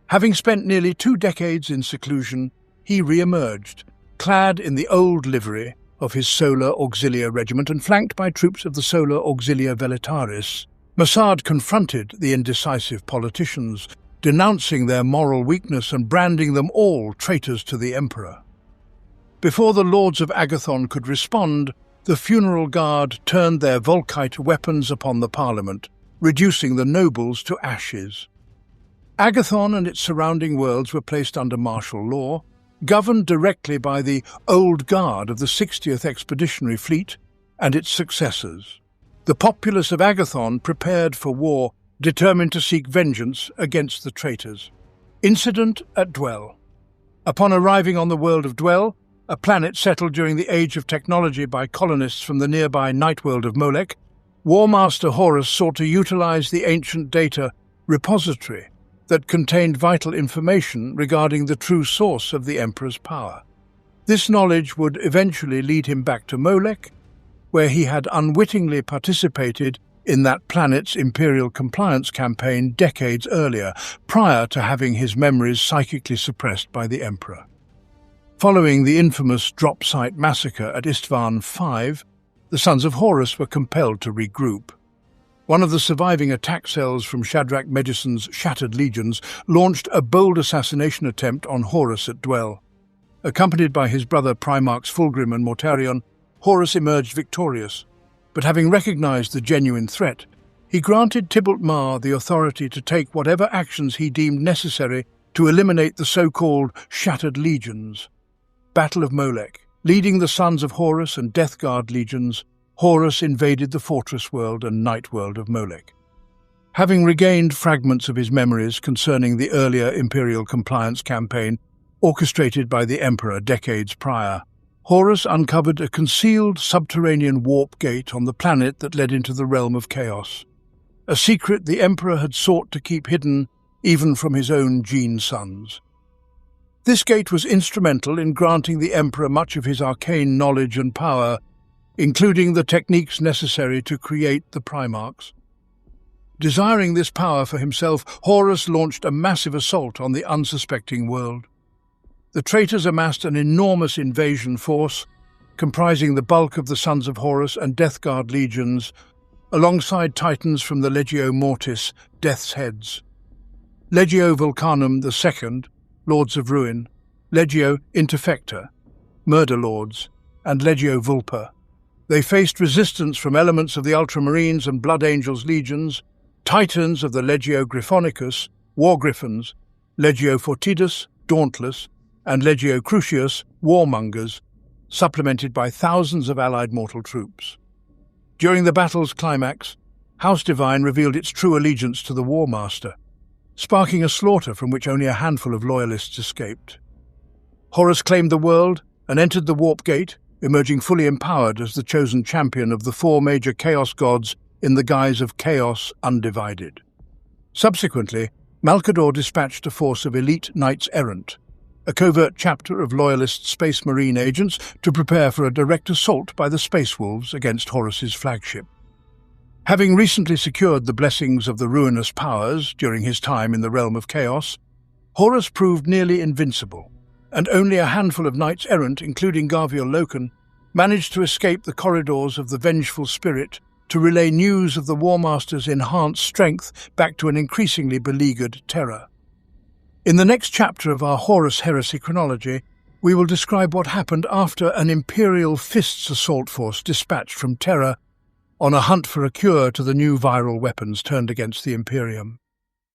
Having spent nearly 2 decades in seclusion, he re-emerged, clad in the old livery of his Solar Auxilia regiment and flanked by troops of the Solar Auxilia Veletaris. Massad confronted the indecisive politicians, denouncing their moral weakness and branding them all traitors to the Emperor. Before the Lords of Agathon could respond, the Funeral Guard turned their Volkite weapons upon the Parliament, reducing the nobles to ashes. Agathon and its surrounding worlds were placed under martial law, governed directly by the Old Guard of the 60th Expeditionary Fleet and its successors. The populace of Agathon prepared for war, determined to seek vengeance against the traitors. Incident at Dwell. Upon arriving on the world of Dwell, a planet settled during the Age of Technology by colonists from the nearby night world of Molech, War Master Horus sought to utilize the ancient data repository that contained vital information regarding the true source of the Emperor's power. This knowledge would eventually lead him back to Molech, where he had unwittingly participated in that planet's Imperial compliance campaign decades earlier, prior to having his memories psychically suppressed by the Emperor. Following the infamous drop site massacre at Istvan V, the Sons of Horus were compelled to regroup. One of the surviving attack cells from Shadrach Megison's shattered legions launched a bold assassination attempt on Horus at Dwell. Accompanied by his brother Primarchs Fulgrim and Mortarion, Horus emerged victorious, but having recognized the genuine threat, he granted Tybalt Mar the authority to take whatever actions he deemed necessary to eliminate the so-called Shattered Legions. Battle of Molech. Leading the Sons of Horus and Death Guard legions, Horus invaded the fortress world and night world of Molech. Having regained fragments of his memories concerning the earlier Imperial compliance campaign orchestrated by the Emperor decades prior, Horus uncovered a concealed subterranean warp gate on the planet that led into the realm of chaos, a secret the Emperor had sought to keep hidden even from his own gene sons. This gate was instrumental in granting the Emperor much of his arcane knowledge and power, including the techniques necessary to create the Primarchs. Desiring this power for himself, Horus launched a massive assault on the unsuspecting world. The traitors amassed an enormous invasion force, comprising the bulk of the Sons of Horus and Death Guard legions, alongside titans from the Legio Mortis, Death's Heads, Legio Vulcanum II, Lords of Ruin, Legio Interfecta, Murder Lords, and Legio Vulpa. They faced resistance from elements of the Ultramarines and Blood Angels legions, titans of the Legio Griffonicus, War Griffins, Legio Fortidus, Dauntless, and Legio Crucius, Warmongers, supplemented by thousands of allied mortal troops. During the battle's climax, House Divine revealed its true allegiance to the War Master, sparking a slaughter from which only a handful of loyalists escaped. Horus claimed the world and entered the Warp Gate, emerging fully empowered as the chosen champion of the four major Chaos gods in the guise of Chaos Undivided. Subsequently, Malkador dispatched a force of elite Knights Errant, a covert chapter of loyalist Space Marine agents, to prepare for a direct assault by the Space Wolves against Horus's flagship. Having recently secured the blessings of the ruinous powers during his time in the realm of chaos, Horus proved nearly invincible, and only a handful of Knights Errant, including Garviel Loken, managed to escape the corridors of the Vengeful Spirit to relay news of the War Master's enhanced strength back to an increasingly beleaguered Terra. In the next chapter of our Horus Heresy chronology, we will describe what happened after an Imperial Fists assault force dispatched from Terra on a hunt for a cure to the new viral weapons turned against the Imperium.